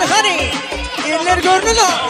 Hani eller görünür o.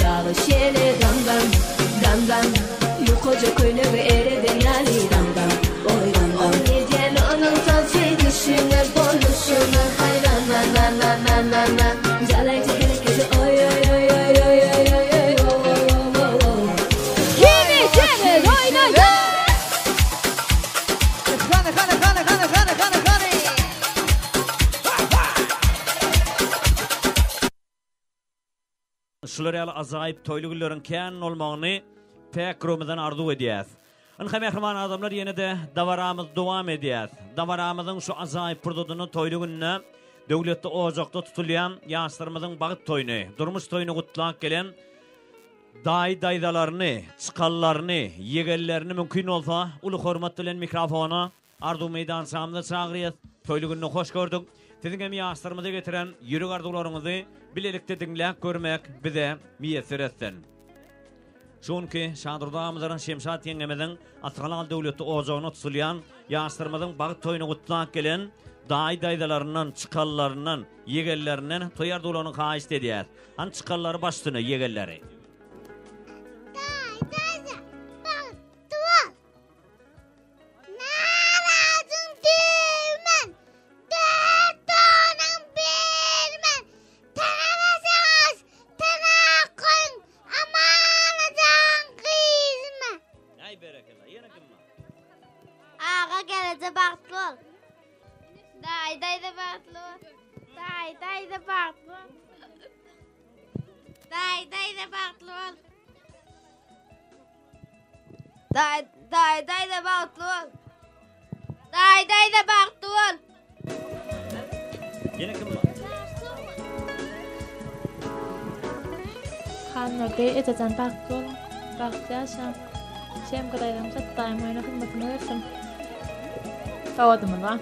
Yağı şele damdan, damdan. Yukoca köyleri ereden ali damdan, oy damdan. Neden onun taşı düşünür, konuşur, hayran na na na na na. Jalaycı herkese oy oy oy oy oy oy oy oy. Yine çevir oynayın. Şuları azayip toylugulların kän olmağını pek romadan arzu ediyaz. Mehriman adamlar yine de davaramız devam ediyaz. Davaramızın şu azayip pırdodunu toylugunna devlette ocakta tutulayan yaşlarımızın bağıt toyunu, durmuş toyunu kutlak gelen daydalarını, çıkallarını, yegellerini mümkün olsa ulu hormatlılen mikrofona ardu meydan sahamda çağırıyız. Toylugunna hoş gördük. Sizin yaşlarımızı getiren yürük ardularınızı bilelikte dinleyip görmek bize miyesir etsin. Çünkü şadırdağımızın Şemşat yengemizin Asgalal devleti ocağına tutulayan yaşlarımızın bağıt toyunu kutlak gelen daydalarından, çıkallarından, yegerlerinden toyar dolanı kağıst ediyaz. Han çıkalları baştını yegerleri. Etecan baktul, baktıysam, şem kadaydım sattayım oyuna hizmetini versin. Kavadım var.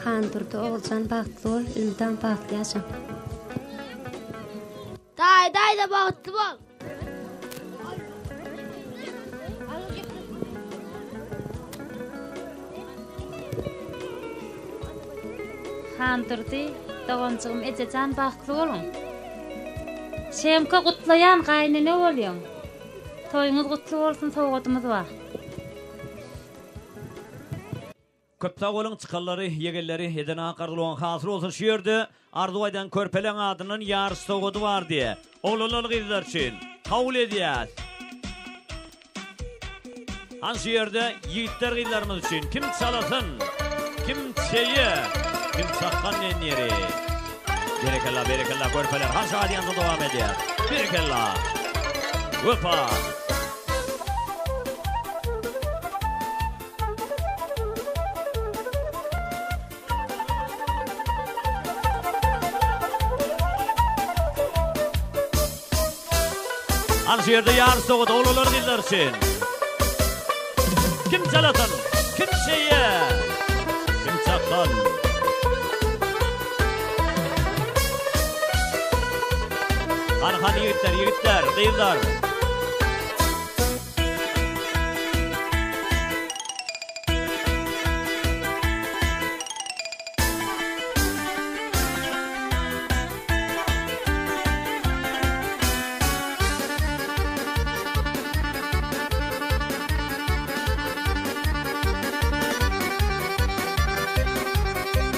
Handurda olsan baktul, ildan baktıysam. Day da baktı bol. Handurda Dağıncığım Etecan baktul olun. Şemka kutlayan kaynı ne oluyor? Toyunuz kutlu olsun, soğudumuz var. Köpta olun çıkalları, yegelleri, edena kardılan hasır olsun şiirdi. Arduaydan körpelen adının yarısı soğudu var diye. Oğlunun gizler için kavul ediyaz. Han şiirde yiğitler gizlerimiz için kim çalasın, kim şeyi, kim sakkan en yeri. Berekella körpeler han şadiyansa devam ediyor. Berekella. Hoppa. Anşehir'de yarı soğudu oğlular diller için. Kim çalatın, kim şeye, kim çakkan. Han yiğitler, değiller.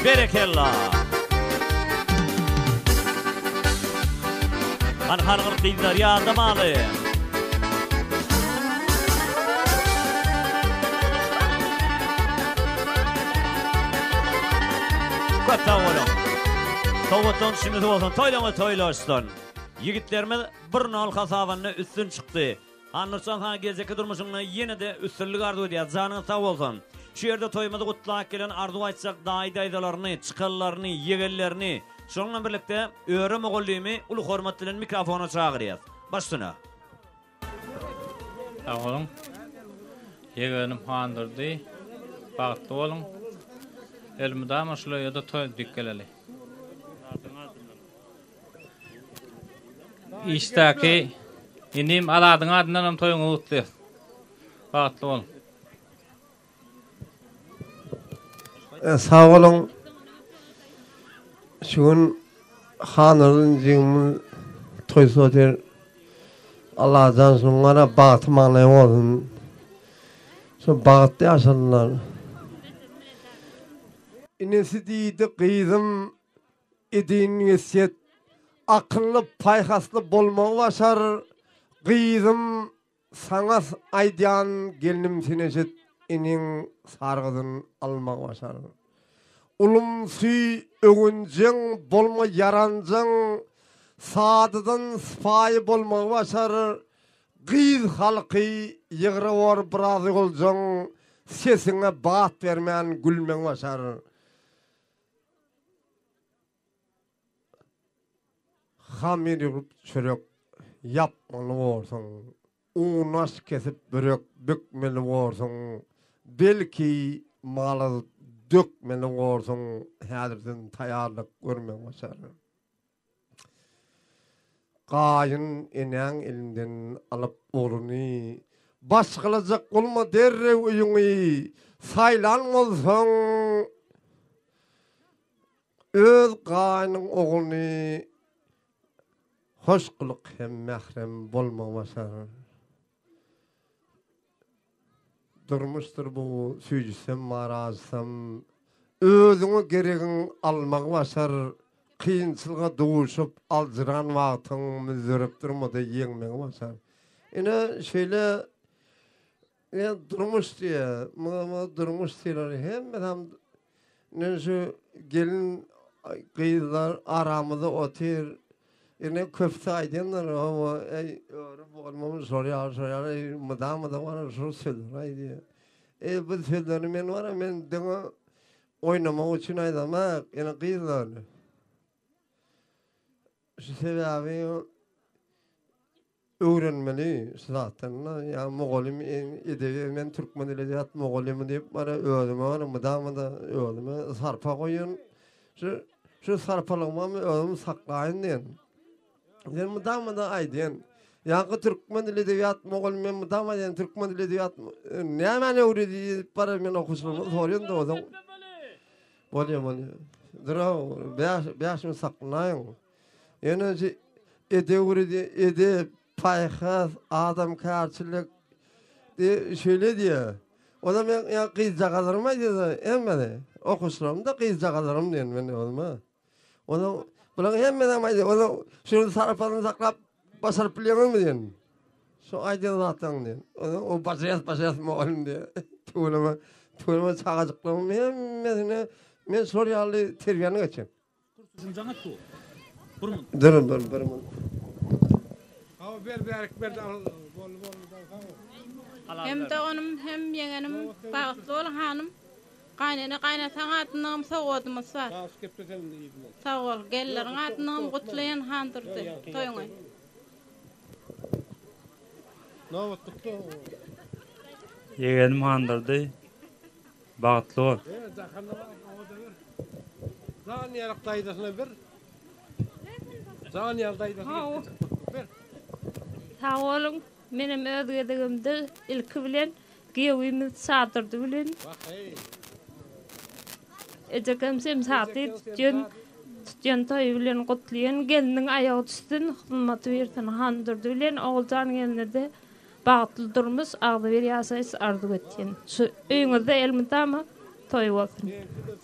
Berekella. Hanım değiller ya damalı. Köpte oğlum. Toğutun şimdi olsun, toylaştın. Yigitlerimiz bir nal kasavanını üstün çıktı. Anırsan ha gezeki durmuşunla yine de üstünlük arzu ediyor. Canın sağ olsun. Şu yerde toyumuzda kutlak gelen arzu açsak daydalarını, çıkallarını, yegellerini, şununla birlikte öğren oğulluğumu ulu hormatlı'nın mikrofonu çağırıyız. Başına. Sağ olun. Yegenim handırdı. Bağıttı olun. Elmida maşlıya da toy dükkeleli. İşte ki inim aladın adından toyunu utlu. Bağıttı olun. Sağ olun. Şun hanırın jimin toysa der Allah cansın ara bağıtı manayım olsun. So bağıtı yaşadılar. İnesi deydi kıydım edin niyesiyet akıllı payhaslı bolmağı başar kıydım sana aydiyan gelinim sineşet inin sargıdın almağı başar. Ulum suy ögüncen bolma yarancen sadıdan sıfayı bolmağı başar kıyız halkı yığırı var birazı olcan sesine bağıt vermeyen gülmen başar. Hamir yürüp çörek yapmalı olsun. Uğnaş kesip börek bükmeli olsun. Belki malı dökmeli olsun. Hadirden tayarlık görmek başar. Kayın inen elinden alıp oğlunu baş kılacak olma derre uyunu saylan olsun. Öz kayının oğlunu hoş kılık hem mehrem bolma başar. Durmuştur bu süycüsem marazsam. Özünü gereğin almak başar. Kıyınçılığa doğuşup alcıran vaatın müzdürüp durmadı yeğmen başar. Yine şöyle durmuş diye, durmuş diyorlar. Hem ne şu gelin kıyılar aramızda otur. Yine köfte aydılar ama öğrenip olmamı soruyor. Mıda var şu söyler. Bu söylerim ben var ya ben dene oynamak için aydamak. Yine kıyılar. Şu sebebi öğrenmeli zaten. Ya Moğolim edebi ben Türkmen edebiyat Moğolim deyip bana öğrenme var. Mıda öğrenme sarpa koyun. Şu sarpalığımı öğrenme saklayın diyen. Yani mıda ay diyen. Yankı Türkmen edebiyat Moğolim mıda diyen Türkmen edebiyat ne hemen öğrenip bana ben okusunu soruyorsun da o da. Oluyor. Durav, beşimi saklayın. Yani ede payhaz adam karşılık diye şöyle diyor. O da ben ya kızca kalırım diyor. Emmedi. Okuslarım da kızca kalırım diyor ben olma. O da bulan emmedi ama diyor. O da şunu sarıpanı saklap basarıp biliyor mu diyor. Şu ayda zaten diyor. O başayas mı oğlum diyor. Tuğlama çağacıklığım emmedi. Ben soruyalı terbiyanı geçeyim. Kurtuşum canat bu. Durun. Hem de onun hem yeğenim bağışlı olan hanım kaynatan adından soğudumuz var. Sağ ol. Gellerin adından kutlayan handırdı. Toyuna. Yeğenim handırdı. Bağıtlı ol. Zaniyarık daydasına bir. Zaniyarık daydasına bir. Sağ olun. Benim ödegimde ilk bilen giyevimiz satırdı bilen. Ecekemsem satit tütyen toy bilen kutlayan gelinin ayağı üstün hılmatı versen handırdı bilen oğulcan geline de bağıtlı durmuş ağdı bir yasayız ardı götyen. Şu öğünüzde elmide ama toy olsun.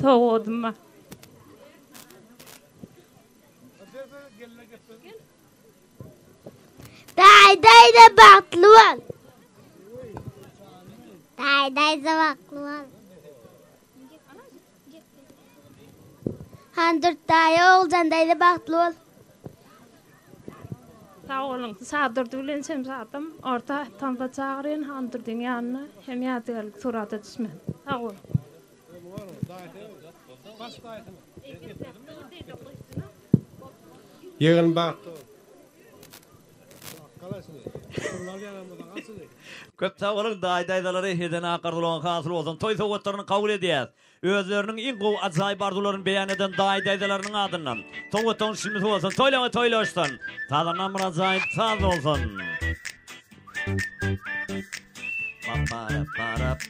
Soğudum ma. Dayda baklı ol. Dayda baklı ol. Handırt dayı olcan dayda baklı ol. Sağ olun. Sadırdı bilen sem satım. Orta tanfa çağırın handırdın yanına. Hem yatıgalık surata düşmen. Sağ olun. Yeğen bak. Köp sağ olun daydaları heden aqardılan hasıl olsun. Toy soğutlarını kabul ediyaz. Özlerinin en qov acayip arzularını beyan eden daydalarının adından. Soğutun şimdi olsun. Toylama olsun. Sağlanan bir acayip sağ olsun. Barap.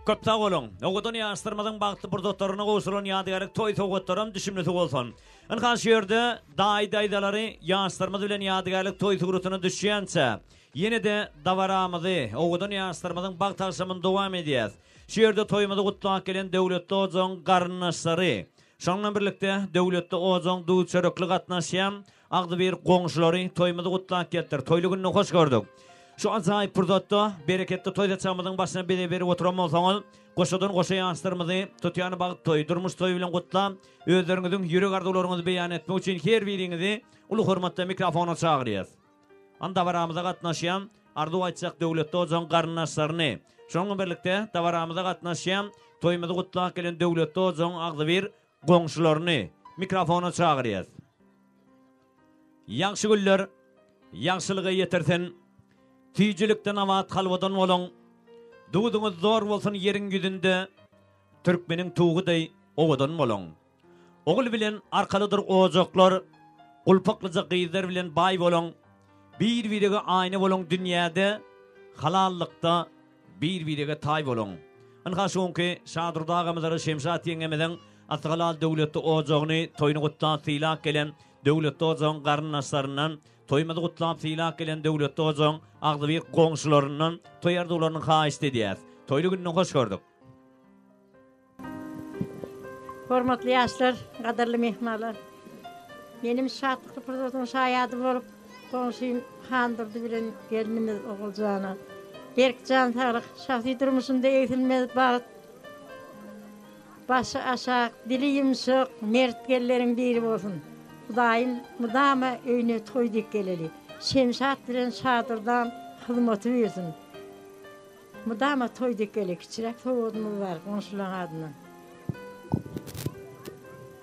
Köp sağ olun. Oğudan ýaşdyrmadan bagtly burdatlaryna goşulan ýadygarlyk toý togutlaram düşümleti bolsun. Ynhan şeýerde daýdaýdalary ýaşdyrmady bilen ýadygarlyk toý tugurutyny düşýänçe ýene de dawaramyzy oğudan ýaşdyrmadan bag taşymyny dowam edýär. Şeýerde toýmady gutlap gelen döwletli ojaň garyndaşlary, şondan birlikde döwletli ojaň duýçarykly gatnaşýan Agdyber goňşulary toýmady gutlap geldir. Toýly günni hoş gördük. Şu azaýyp burdatda bereketli toýda çamydyň başyna bere oturan bolsaňyz, goşadan goşa ýaşdyrmady, tutýany bagyt toý, durmuş toý bilen gutlap, özleriňiziň ýürek arzuwlaryňyzy beýan etmek üçin her biriňizi uly hormatda mikrofona çagyrýas. Anda baramyza gatnaşýan ardu aýtsak döwletli ojaň garyndaşlaryny, şoňa birlikde dawaramyza gatnaşýan toýmady gutlap gelen döwletli ojaň Agdyber goňşularyny mikrofona çagyrýas. Ýaxşy günler, ýaxşylygy ýetirsin. Tüýjilikden awat halwadan bolan, duýduňyz zor bolsun ýeriň ýüzünde, türkmeniň tuğuday owadan bolan. Ogul bilen arkalydyr ojaklar, gulpaklyja gyýzlar bilen baý bolan, bir-birige aýny bolan dünýäde, halallykda bir-birige taý bolan. Ynha şonki Şadurda agamyzary Şemşat ýeňemeden Atgalal döwletli ojagyny toýuny gutlap syýlap gelen döwletli ojagyň garyndaşlaryndan toýmady gutlap syýlap gelen döwletli ojagyň Agdyber goňşularyndan toýardy olaryň haýysty edýär. Toýly günni hoş gördük. Hormatly ýaşlar, gaderli mehmanlar. Menim şatlyk program şaýady bolup, goňşym Handyrdy bilen gelinimiz Ogulcana. Berkcan taryk şahsy durmuşynda eýtilmez bagyt. Başy aşak, dili ýumşak, mertgelleriň biri bolsun. Hudaýym mudama öýüne toýdyk geleli. Şemşat bilen Şadyrdan hyzmaty bersin. Mudama toýdyk gelek, kiçirek toýdymyz bar goňşularyň adyna.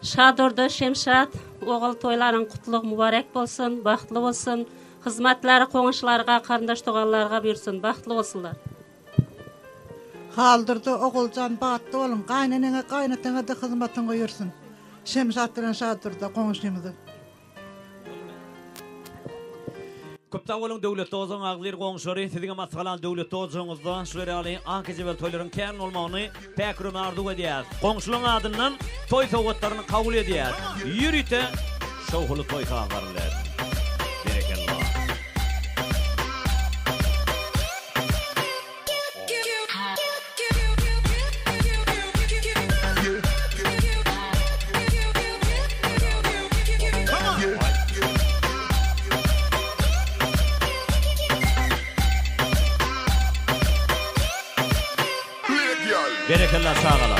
Şadyrda Şemşat, ogul toýlaryň kutluq mübarek bolsun, bagtly bolsun. Hyzmatlary goňşularga, karandaş togallarga bersin, bagtly bolsunlar. Haldyrda Oguljan bagtly bolun, gaýnanyňa, gaýnatyňa da hyzmatyň goýursun. Şemşat bilen Şadyrda goňşymyzy. Köpde bolun döwletli ojaň Agdyber goňşulary siziň masgalan döwletli ojaňyzda şulara aly ankejebel toýlaryň kän bolmagyny päkrim arzu edýär. Goňşularyň adyndan toý sowgatlaryny kabul edýär. Ýürite şowhly toý taýgarlar. Berekellah. Berekellah sağala.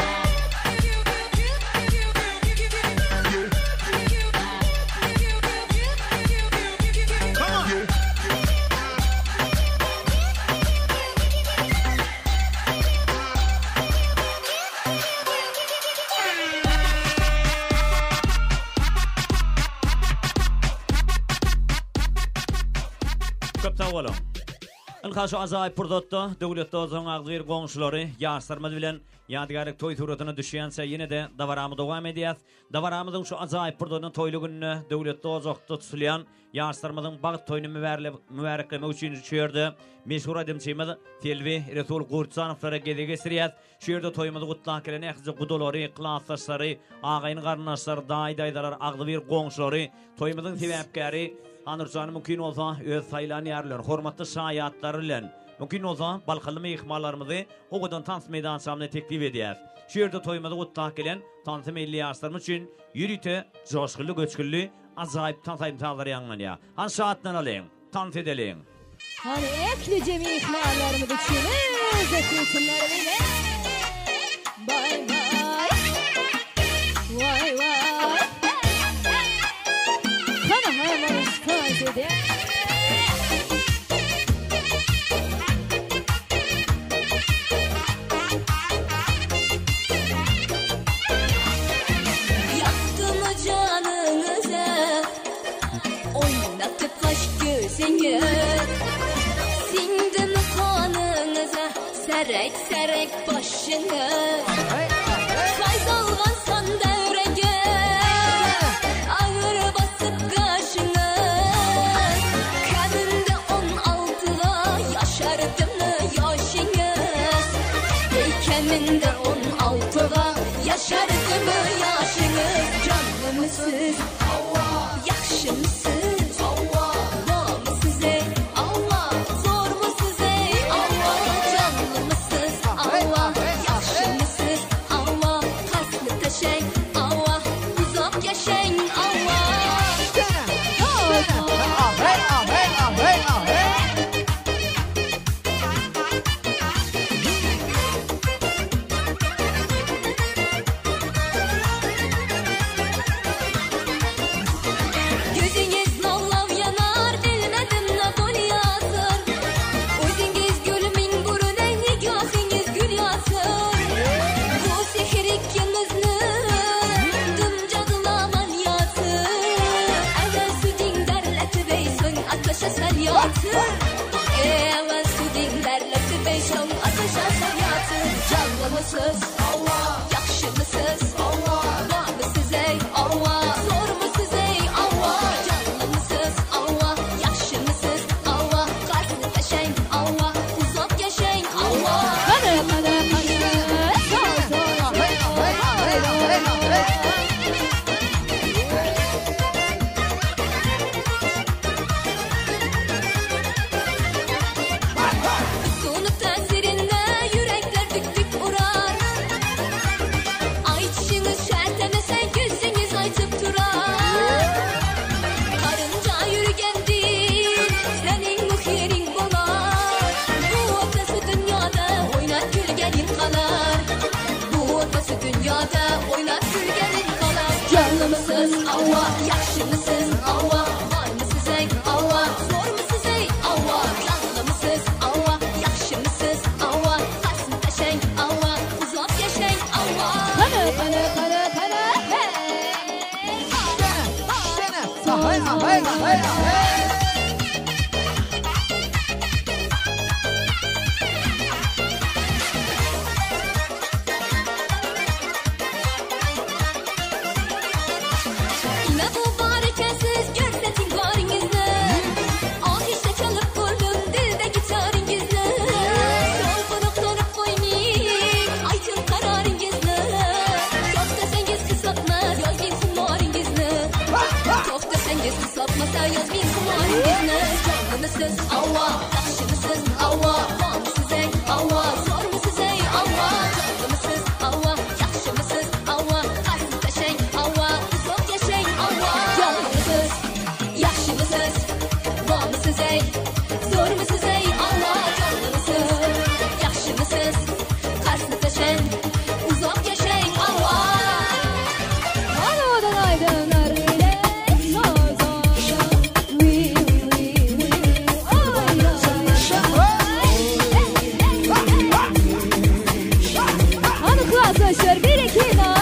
Köp sağ olun. Ynha şu azaýyp burdatda döwletli ojaň Agdyber goňşulary ýaşdyrmady bilen ýadygarlyk toý turatyny düşýänse ýene de dawaramy dowam edýär. Dawaramyzyň şu azaýyp burdatyny toýly gününe döwletli ojakda tutulýan ýaşdyrmadyň bagyt toýuny mübareklemek üçin şeýerde meşhur adamçymyz Telvi Resul Gurçanowlara gede gesirýär. Şeýerde toýmady gutlap gelen ähli gudolary, klassdaşlary, agaýyn garyndaşlary, daýdaýdalar, Agdyber goňşulary, toýmydyň sebäpkäri Anurcan mümkün olsa öz sayılan yerler, hormatlı şahiatları bilen mümkün olsa balkalı mehmanlarımızı oğudan tans meydan samine teklif edýär. Şu yerde toýmady gutlap gelen tansy milli ýaşlarymyz üçin ýürite, joşgully, göçgülli, azaýyp tansy ýanlanýar. Han şahatdan alyň, tans edeliň. Hani ekli mehmanlarymyz üçin özetleýär bile. Bay bay. Vay vay. Yaktımı canınıza, oynatıp kaş gözünü, sindimi kanınıza, serek serek başını, sayzalgan sanda ürege, ağır basıp kaşını, kadında 16'da yaşardım yaşınız, mısınız? Allah. Yaxşı mısınız? Allah. Var mısınız ey? Allah. Zor mısınız ey? Allah. Canlı mısınız? Allah. Yaxşı mısınız? Allah. Qaysını təşəng? Allah. Uzaq yaşayın? Allah. Sonu təsirində ürəklər tük-tük vurar. Ay çişiniz şərtləməsə gözünüz açıb durar. Karınca yürügəndir, sənin müxirin bolar. Bu otası dünyada oynat gülgənin qalar. Bu otası dünyada oynat gülgənin qalar. Canlı mısınız? Allah. Yaxşı mısınız? Allah. Var mısınız ey? Allah. Zor mısınız ey? Allah. Canlı mısınız? Allah. Yaxşı mısınız? Allah. Qaysını təşəng? Allah. Uzaq yaşayın? Allah. Yine bu barikəsiz göstətin qarınızı. Ahişdə çalıb qurdun dildə gitarınızı. Solğunuq donub qoymayın, aytın qararınızı. Yox desəniz qısaltmaz, yazmayın xumarınızı. Yox desəniz qısaltmasa yazmayın xumarınızı. Canlı mısınız? Allah. Yaxşı mısınız? Allah. Var mısınız ey? Allah. Zor mısınız ey? Allah. Canlı mısınız? Allah. Yaxşı mısınız? Allah. Qaysını təşəng? Allah. Uzaq yaşayın? Allah. Canlı mısınız? Yaxşı mısınız? Var mısınız ey? Zor mısınız ey? Allah. Canlı mısınız? Yaxşı mısınız? Qaysını təşəng? Uzaq yaşayın? Allah. Anadan aydınlar ile Anıklaşır bir iki naz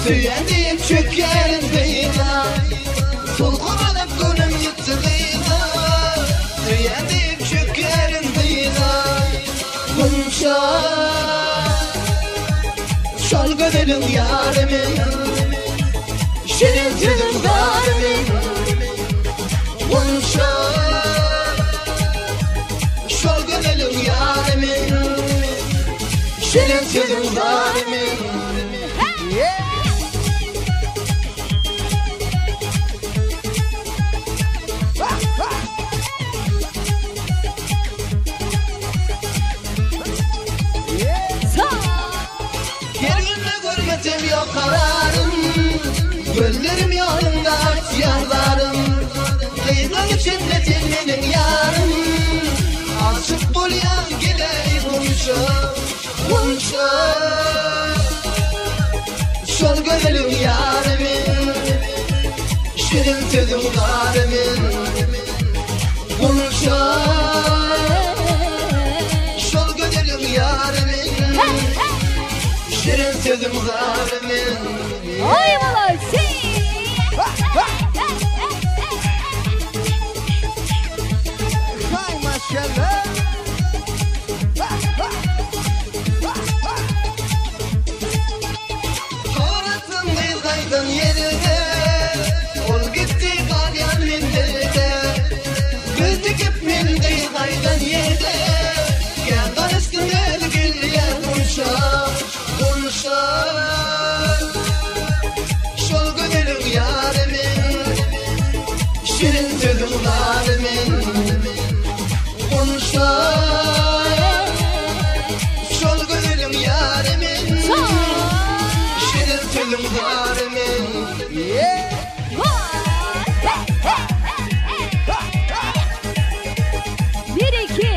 Tüyendim çökerim beyna Solğulanıp gönlüm yitirina Tüyendim çökerim beyna Bunca Şal gödelim yarimin Şirin tüdüm zalimin Bunşa Şol gönülüm yarimin Şirin tüdüm zalimin Hürmetim yok kararım Gözlerim yolunda aç yarlarım Kıyıdan şiddetin benim yarım Aşık bulyan gidey bunşa Bunşa Şol gönlüm yarimin Şirin tüdüm garimin Bunşa Şol gönlüm yarimin Şirin tüdüm zalimin Oy malay Hay maşallah Koratın kıygaydın yerine Ol gitti kalyan minderide Göz dikip min kıygaydın yerine Yandan üstüne gülye bunşa Bunşa Şol gönülüm yarimin Şirin tüdüm zalimin Bunşa Şol gönülüm yarimin Şirin tüdüm zalimin Bir iki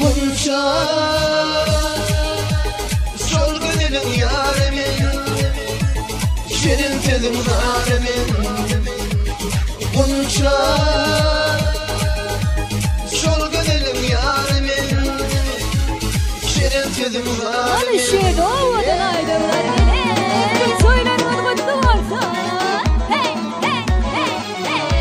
Bunşa Şol gönülüm yarimin Şirin tüdüm zalimin Bunşa Şol gönülüm yarimin Şirin tüdüm zalimin Alışık olmadan aydınlar bile Söylerim mutlu olsa Hey hey hey hey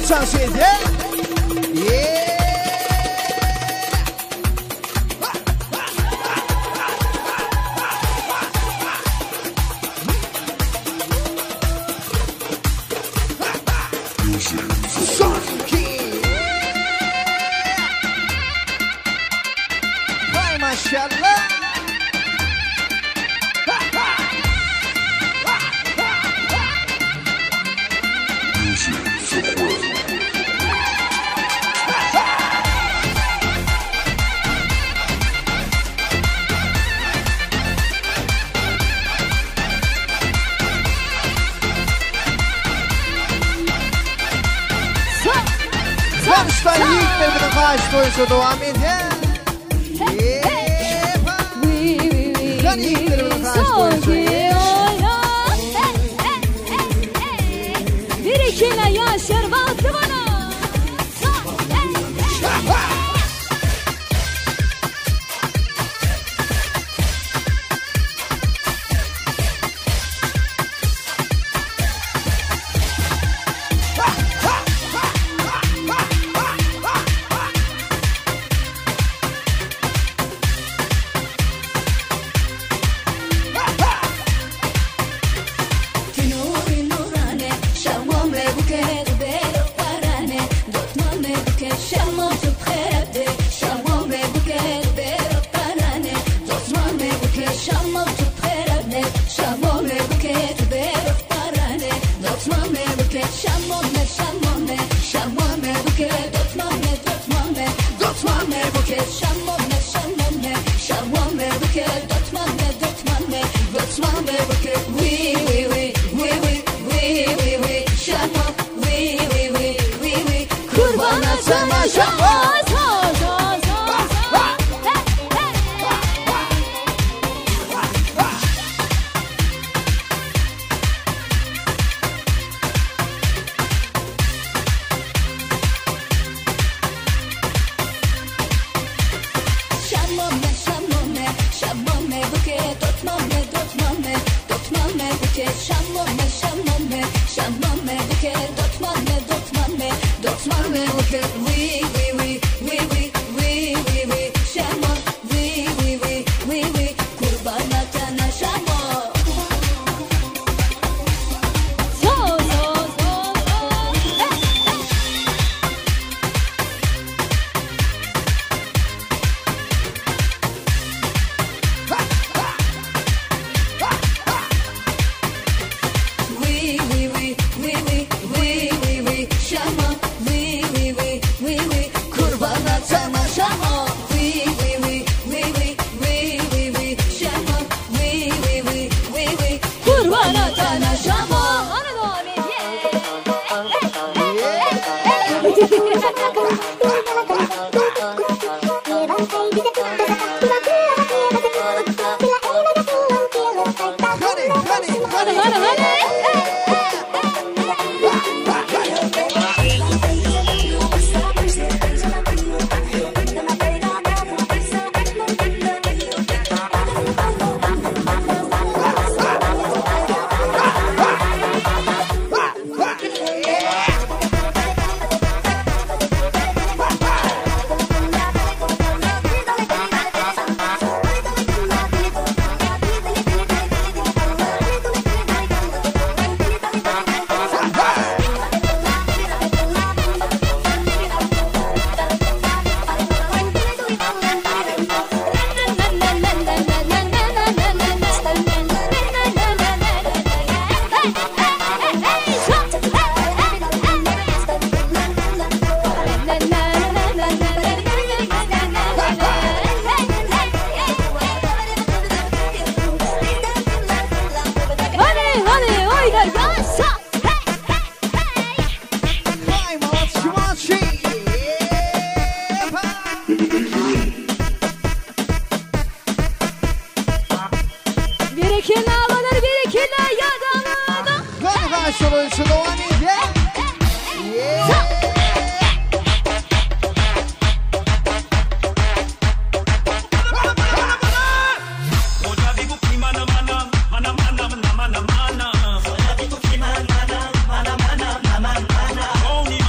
uçan şeydi. Hay maşallah. Karşıdan yiğitlerimizin karşı koyuşu devam ediyor. Kan yiğitlerimizin karşı koyuşu. Bir ikine yaşar baktı bana.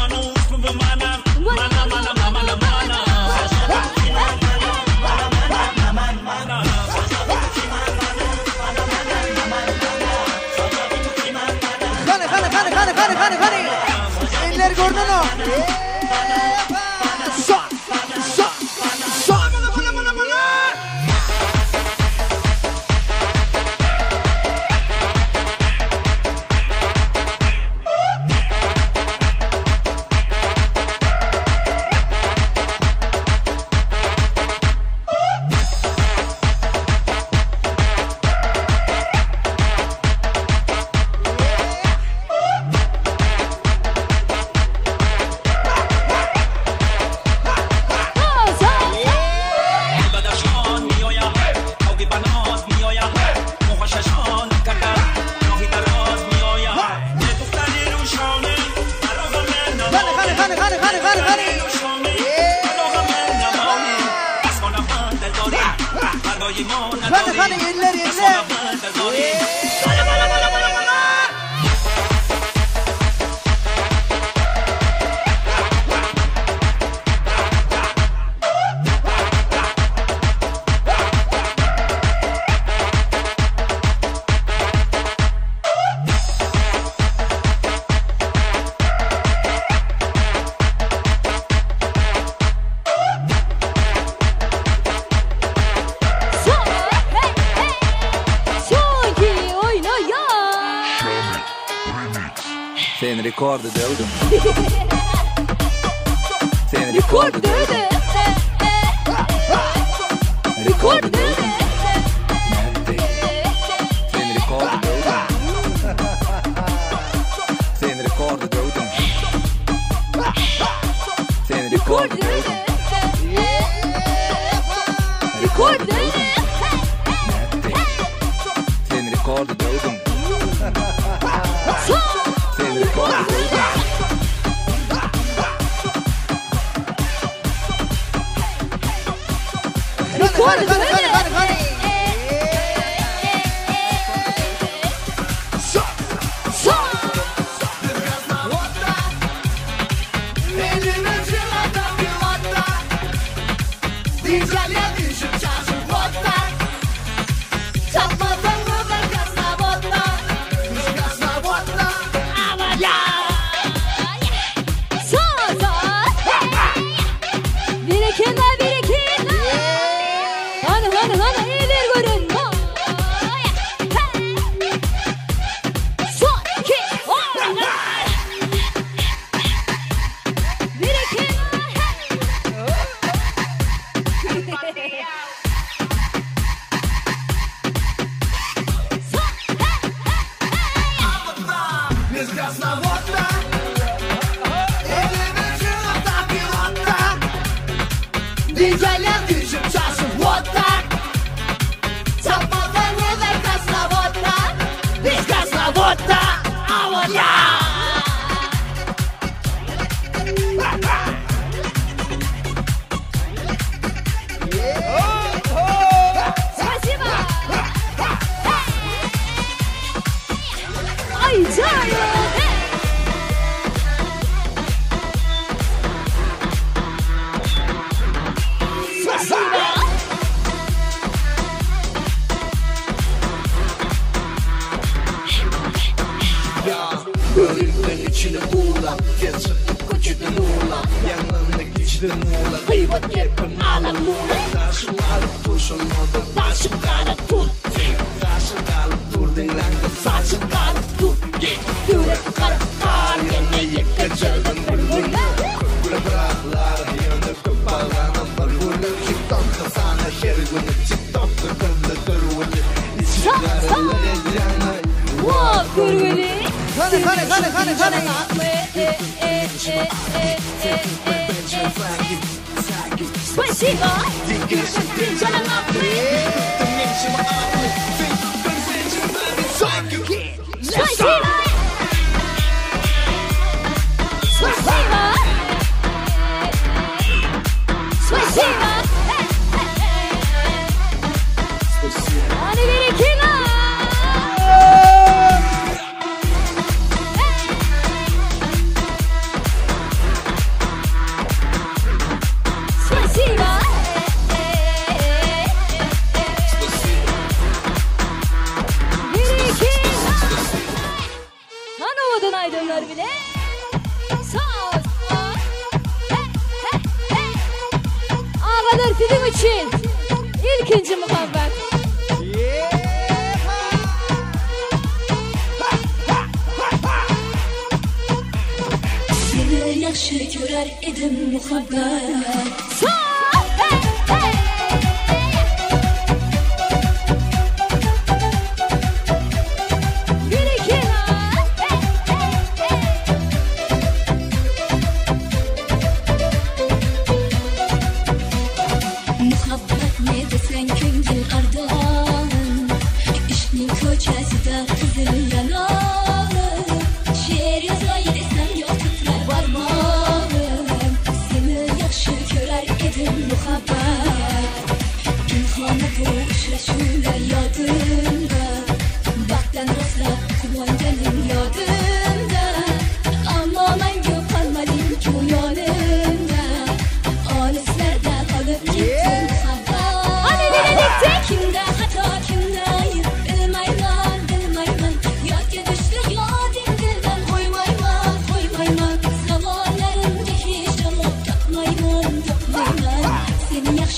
Mano Hadi eller eller. Sen rekord dövdüm. Sen rekord dövdüm. Rekord dövdüm. Sen rekord dövdüm. Sen rekord dövdüm. Sen rekord dövdüm. Rekord dövdüm. Sen rekord dövdüm. Sen rekord dövdüm. Seni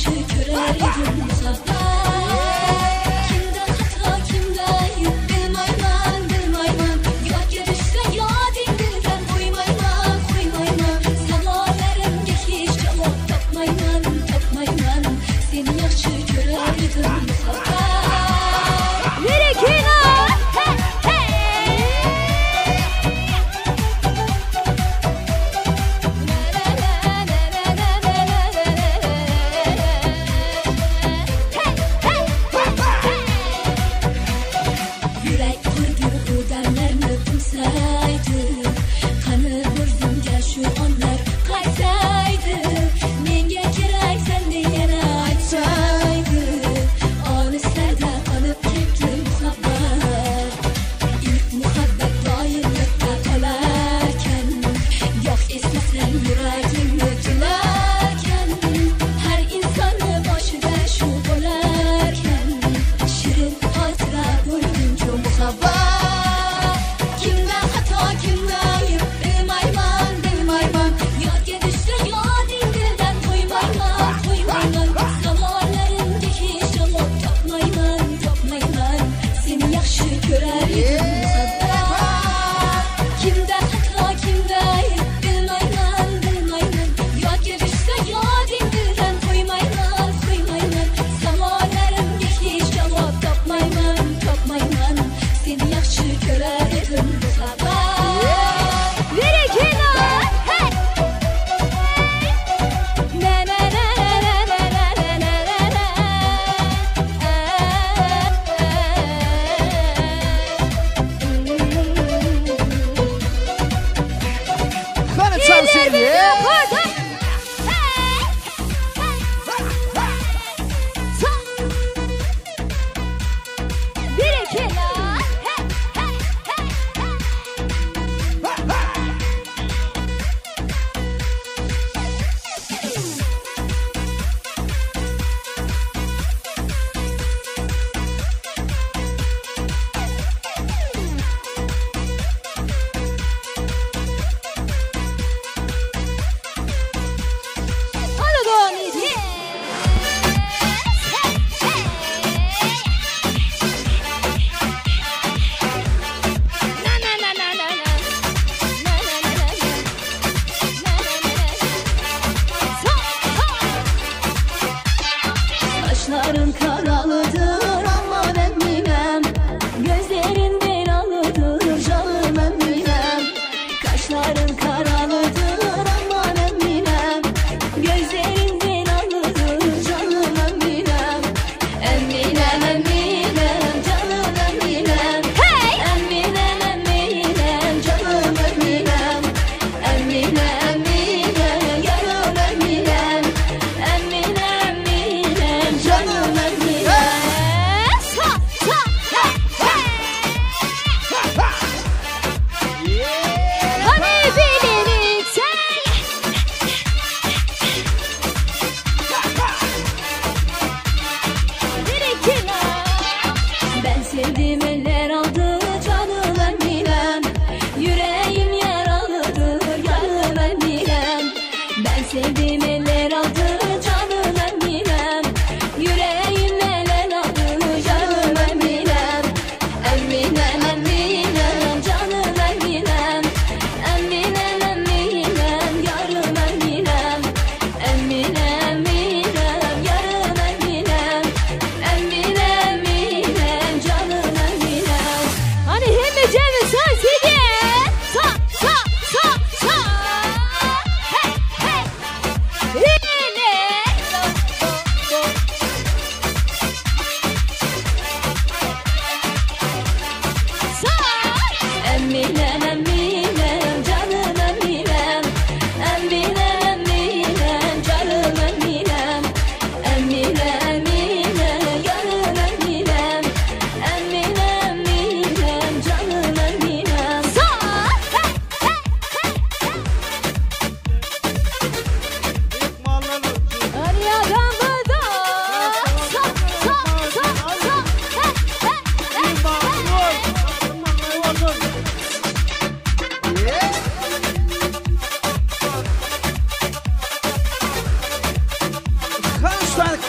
yaxşı görer idim sabah. Kimde hata kimde ayıp bilmayman. Yodga düşse yodingdan qo'ymayman. Savollerimga hech javob topmayman. Seni yaxshi görer idim sabah. Merekina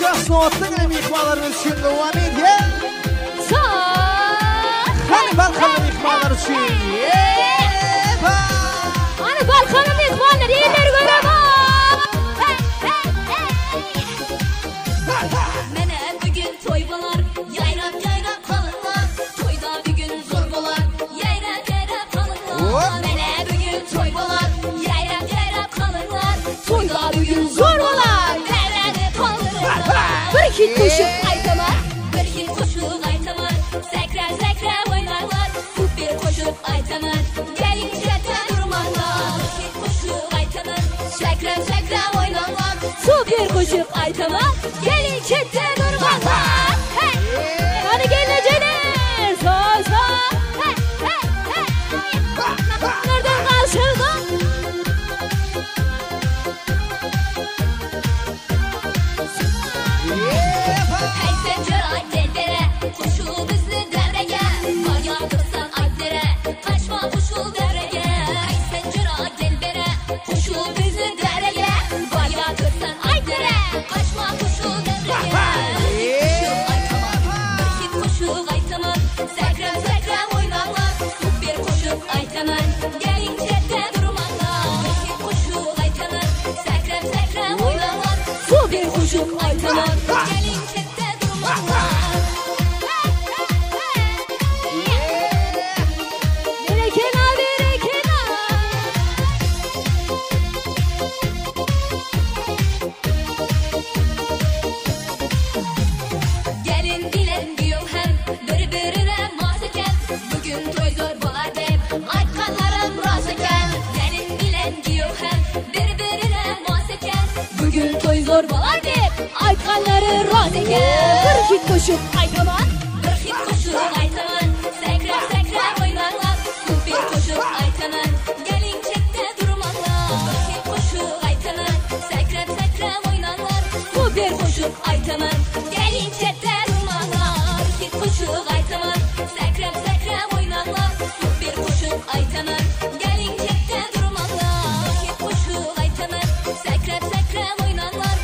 Kasnotun emikmalarımız için devam ediyor. Hani balkanın ikmaları için. Hani balkanın ikmaları iyiler göre bak. Mene bugün toy bolar, yayrap yayrap kalınlar. Toyda bugün zor bolar, yayrap yayrap kalınlar. Mene bugün toy bolar, yayrap yayrap kalınlar. Toyda bugün zor bolar, yayrap kalınlar. Bir iki koşup aytalar, bir iki koşup aytalar. Sekre sekre oynarlar, bir koşup aytalar. Gelin çete durmazlar, bir koşup aytalar. Sekre sekre oynarlar, bir koşup aytalar. Gelin çete durmazlar. Hey, hadi geleceğiniz, so so. Hey, hey, hey. Nereden karşıldın? Hey sencera delbere, koşul bizni devreye. Bayağı kırsan aytlere, kaçma koşul devreye. Hey sencera delbere, koşul bizni devreye. Bayağı kırsan aytlere, kaçma koşul devreye. Bir koşul aytaman, sekrem sekrem oynarlar. Bir koşul aytaman, gelin çete durmazlar. Bir koşul aytaman, sekrem sekrem oynarlar. Bir koşul aytaman, gelin çete durmazlar. Berekena berekena. Gelin bilen diyor hem birbirine mas eken. Bugün toy zor bolar deyip aytkanlarım rast eken. Gelin bilen diyor hem birbirine mas eken. Bugün toy zor bolar deyip aytkanları rast eken. Bir hit koşup aytaman, bir hit koşup aytaman. Sekrem sekrem oynarlar, bir koşup aytaman. Gelin çekte durmazlar, bir hit koşup aytaman. Sekrem sekrem oynarlar, bir koşup aytaman. Gelin çekte durmazlar, bir hit koşup aytaman. Sekrem sekrem oynarlar, bir koşup aytaman. Gelin çekte durmazlar, bir hit koşup aytaman. Sekrem sekrem oynarlar,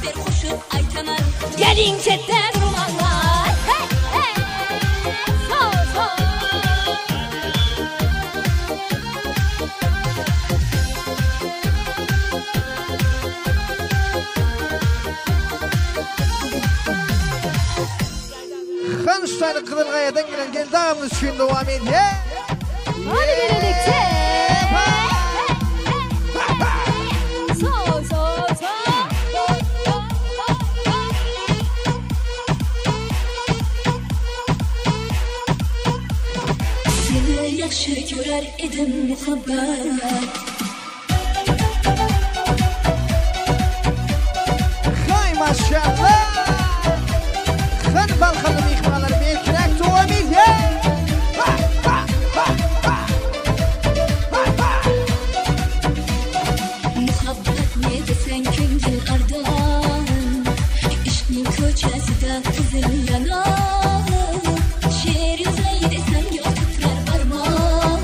bir koşup aytaman. Gelin çekte durmazlar. Hey hey, so so. Hanıştaylı Kıdırgaya'dan gelen geldağımız için devam ediyor. Hadi birlikte. So so so. Seni yaxşı görer edim muhabbet. Hay maşallah. Hani balkanın ikmaları belkirak devam ediyor. Muhabbet ne desen küngül ardan. İşkin köçeside kızıl yanan. Şehir yüzeyi desen yok titrer parmağın.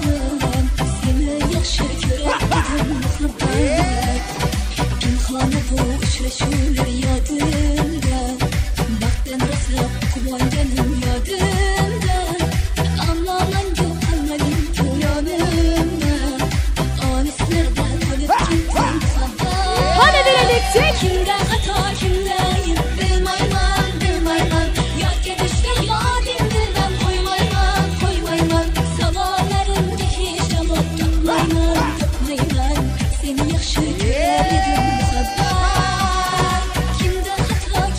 Seni yaxşı görer edim muhabbet. İmkanı bu uçraşırlar yadımda. Baktın rasa kumandanın yadımda. Anlaman yok anlayın ki yanımda. Anislerden kalıp gittin sabah. Hadi birlikte. Kimde hata kimdeyim bilmayman bilmayman. Yad gedişte yadim bilmem koymayman koymayman. Sabahlarımda hiç cevap tapmayman tapmayman. Seni yaxşı göremedim sabah. Kimde hata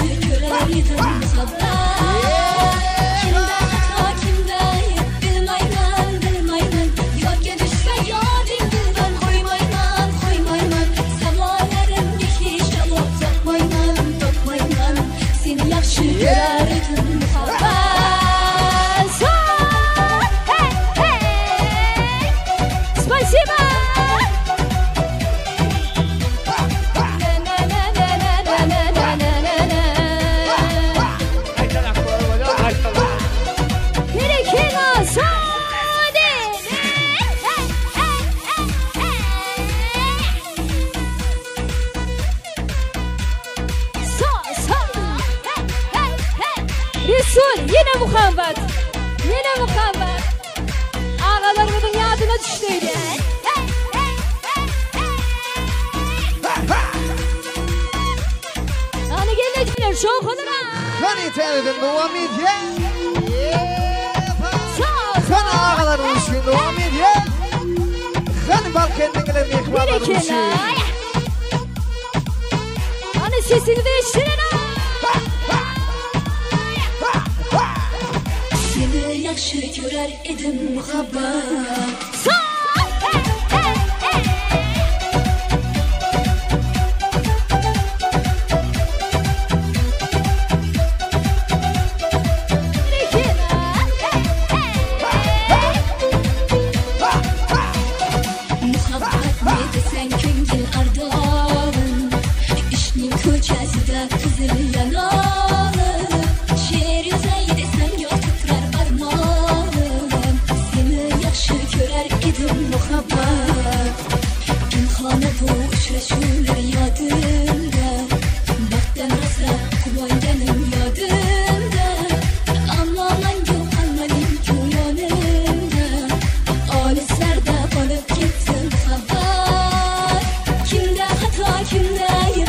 yaxshi ko'rar edim muhabbat kimda xato kimda ayb bilmayman yodga tushsa yoding dildan qo'ymayman savollarimga hech javob topmayman seni yaxshi ko'rar edim muhabbat Спасибо! Resul yine muhabbet. Ağalarımın yadına düştüydü. Hani geleceğler çok olur ha. Hani tanıdın devam ediyor. Hani ağaların üstünde devam ediyor. Hani bak kendine mihvalların üstünde. Hani sesini değiştirin ha. Seni yaxshi ko'rar edim muhabbat Muhabbat ne desen ko'ngil ardog'im ishning ko'chasida qizil yanog'im she'r yozay desam yotib turar barmog'im seni yaxshi ko'rar edim muhabbat pinhona bu uchrashuvlar yodimda baxtdan rosa quvonganim yodimda ammo mangu qolmading-ku yonimda olislarda qolib ketdi muhabbat kimda xato kimda ayb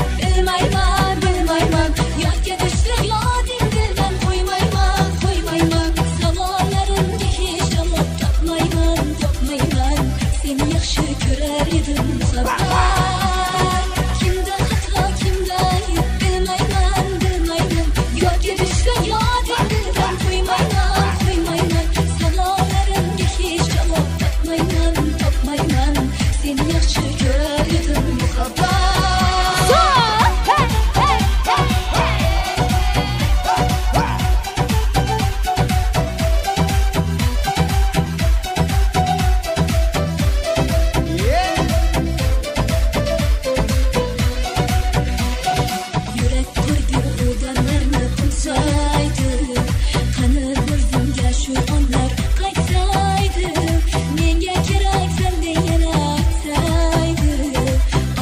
bilmayman yodga tushsa yoding dildan qo'ymayman savollarimga hech javob topmayman seni yaxshi ko'rar edim muhabbat kimda xato kimda ayb bilmayman yodga tushsa yoding dildan qo'ymayman savollarimga hech javob topmayman seni yaxshi ko'rar edim muhabbat Yürek koydu odanlarını kumsaydı Kanı gözümge şu onlar kaytsaydı Menge kerak sende yana atsaydı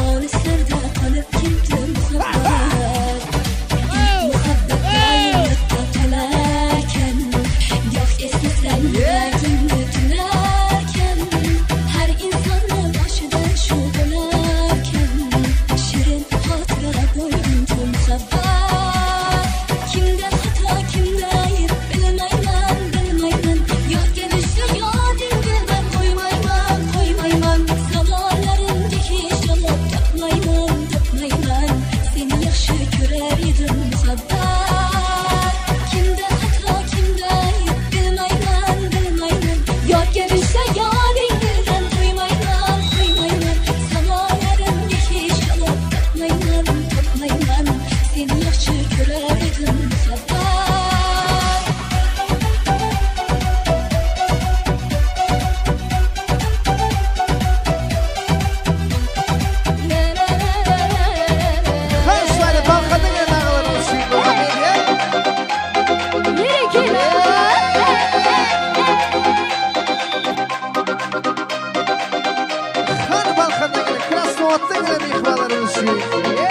Olislarda kalıp gitti muhabbat İlk muhabbet ayrılıkta kalarken Yok esnesen yüreğimde tünerken Her insanın başıdan şu dönerken Şirin hatıra koydum tüm muhabbat kimda xato kimda ayb bilmayman yodga tushsa yoding dildan qo'ymayman savollarimga hech javob topmayman seni yaxshi ko'rar edim muhabbat kimda xato kimda ayb bilmayman yodga tushsa yoding dildan qo'ymayman savollarimga hech javob topmayman seni yaxshi ko'rar edim muhabbat Her şöyle balkada gelen ağaların üstünde devam ediyor. Hani balkada gelen krasnovatda gelen mihvalların üstünde.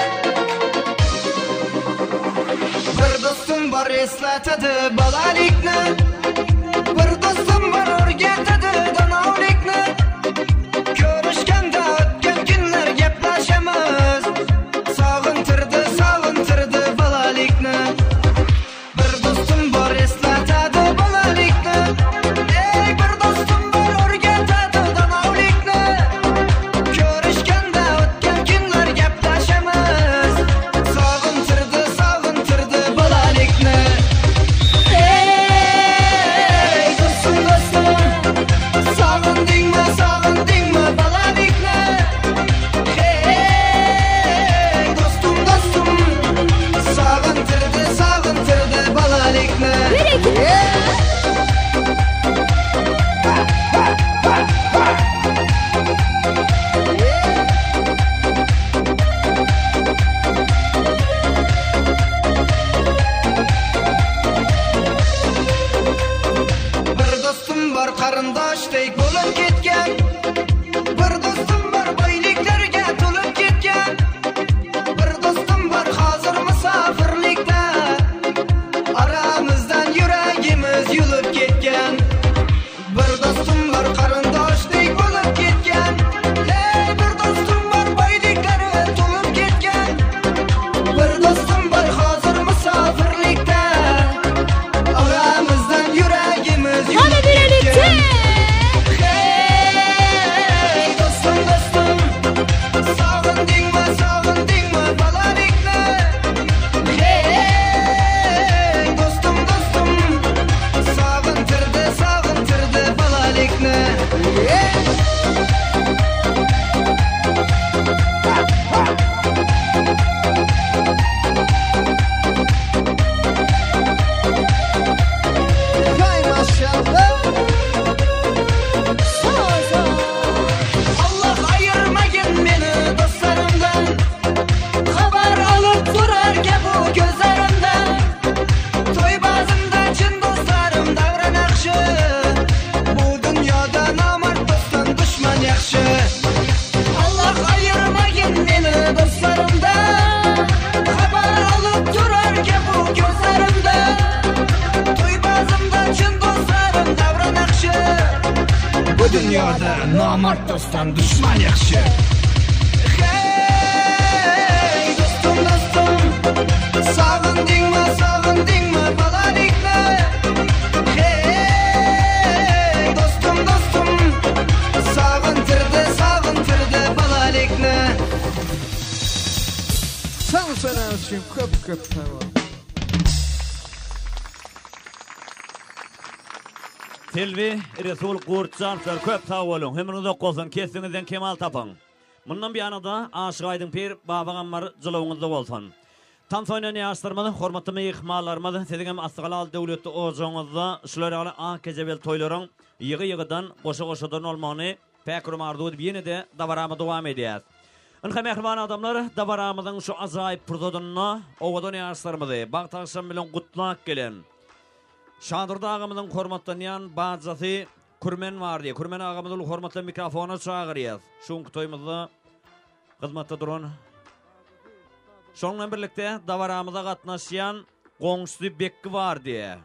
Bir dostum var eslatadi bolalikni Bir dostum var o'rgatadi donolikni Ko'rishganda o'tgan kunlar gaplashamiz Sog'intirdi bolalikni Bir dostum var eslatadi bolalikni Bir dostum var o'rgatadi donolikni Ko'rishganda o'tgan kunlar gaplashamiz Sog'intirdi Dünyada namart dostdan düşman yaxşı. Hey dostum dostum, sağındingma balalikni. Hey dostum dostum, sağıntırdı balalikni. Sen söyleyen için köp sağ Tilvi Resul Kurtcanslar köp sağ olun. Heminiz okkolsun, kesinizden kemal tapın. Bundan bir anada Aşık Aydın Pir babagamlar jılawыңızda bolsun. Tam soynan ýaşdyrmady, hormatly mehmanlarymyz, sizigem asgalal döwletli ojaňyzda şular ýaly akejebel toýlaryň ýygy-ýygydan, goşa-goşadan bolmany päkrim arzuw edip ýene-de dabaramy dowam edýär. Ynha mehriban adamlar, dabaramyzyň şu ajaýyp purdodyna owadan ýaşdyrmady. Bagtaşam bilen gutlak gelen. Şadyrda agamyzyň hormatlanýan bajasy Kurmen var diye. Kurmen agamyzy hormatly mikrofona çağırýar. Şoňky toýmyzda hyzmatda duran. Şoňla birlikde dabaramyza gatnaşýan goňşy Bekki var diye.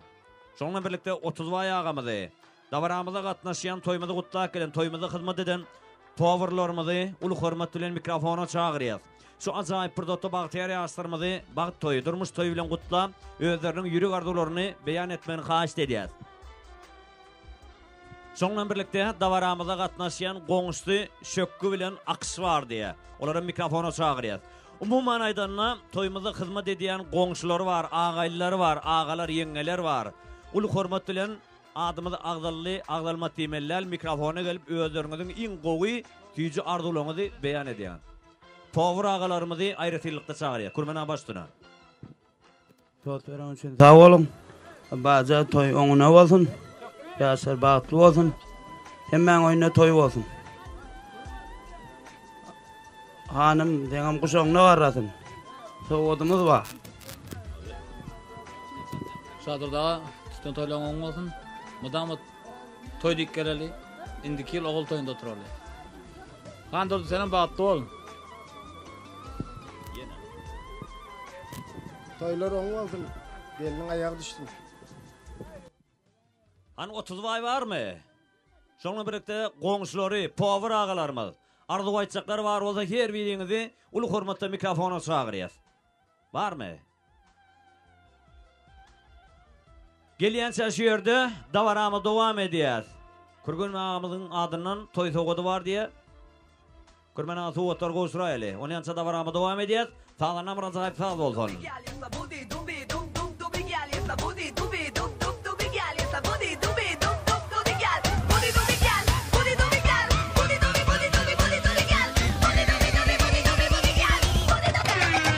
Şoňla birlikde 30 way agamyzy. Dabaramyza gatnaşýan toýmyzy gutlak gelen, toýmyza hyzmat eden powerlarymyzy uly hormat bilen mikrofona çağırýar. Şu ajaýyp purdotda bagtyar ýaşdyrmyzy, bagt toýy, durmuş toýy bilen gutlap, özleriniň ýürek arzularyny beýan etmeni haýyş edýär. Şoňla birlikde dabaramyza gatnaşýan goňşy Şökkü bilen Akış var diye. Olary mikrofona çağırýar. Umuman aýdanna toýmyza hyzmat edýän goňşulary var, agaýlylary var, agalar, ýeňeler var. Uly hormat bilen adymyzy agdalmat diýmeller mikrofona gelip özleriňiziň iň gowy tüýji arzularyňyzy beýan edýär. Power agalarymyzy aýratylykda çağırýar. Kurmana başdyna. Söz beren üçin sag bolun. Baja toý oňuna bolsun. Ýaşar bagtly bolsun. Hemmeň oýuna toý bolsun. Hanım deňem guşoňna barasyn. Sowudymyz bar. Şadyrda tütün toýlagyň bolsun. Mudamy toý dik geleli. Indiki ýyl ogul toýunda turarly. Gandyrdy senem bagtly bol. Toylar oňa bolsun. Geliniň aýagy düşdü. An 30 way barmy? Şoňla birlikde goňşulary, power agalarymyz, arzuw aýtjaklary bar bolsa her biriňizi uly hormatda mikrofona çağırýar. Barmy? Gelýän şaşýerde dabaramy dowam edýär. Kurgun ağamyzyň adyndan toý sowgady bar diýe. Kurman ağa sowgatlar goşuraýly. Onyança dabaramy dowam edýär. Sağlan namraz aýyp sag bolsun.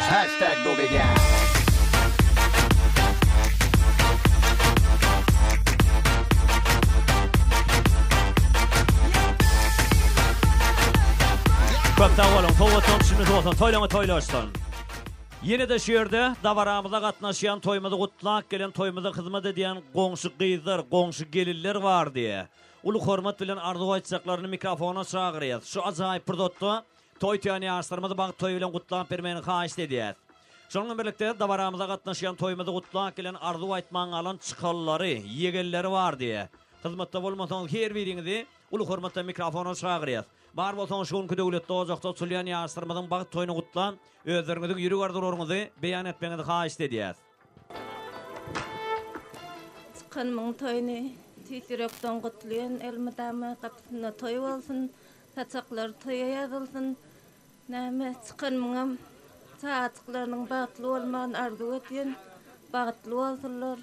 Hashtag Dobegal. Köp sag bolun, sowgatdan düşmüş bolsun, toýlaňy toýlaşdyn. Ýene-de şu ýerde dabaramyza gatnaşýan, toýmyzy gutlak gelen, toýmyza hyzmat edýän goňşy gyzlar, goňşy geliller bar diye. Uly hormat bilen arzuw aýtjaklaryny mikrofona çağırýar. Şu ajaýyp purdotda toý týany ýaşdyrmady bag toý bilen gutlap bermeni haýyş edýär. Şoňla birlikde dabaramyza gatnaşýan, toýmyzy gutlak gelen, arzuw aýtmaň alan çykallary, ýegelleri bar diye. Hyzmatda bolmasaňyz her biriňizi uly hormatda mikrofona çağırýar. Bar bolsaň şoňky döwletde ojaqda çylýan ýaşdyrmadyň bag toýuny gutlan, özleriňiziň ýürek arzularyňyzy beýan etmeniňizi haýyş edýär. Çykanyň toýuny tüýtürekden gutlayan elmydamy gapyna toý bolsun, taçaklar toýa ýazylsyn. Näme çykanyňam saatlarynyň bagtly bolmagyny arzuw etýän, bagtly bolsunlar.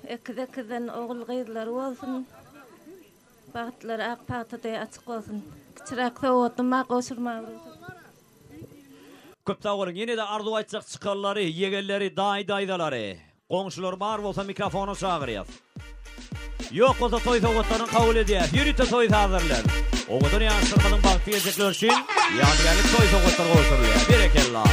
Ekide-kiden ogul gyzlar bolsun. Bagtlar ak patada açyk bolsun. Kiçirak sowatma goşurma. Köp sag bolun. Ýene-de arzuw aýtjak çykallary, ýegelleri, daýdalary. Goňşular bar bolsa mikrofona çağırýar. Ýok bolsa toý sowgatlaryny kabul edýär. Ýürüte toý hazırlar. Owadan ýaşdyrmadyň bagty ýerekler üçin ýagdaýly toý sowgatlar goşurýar. Berekella.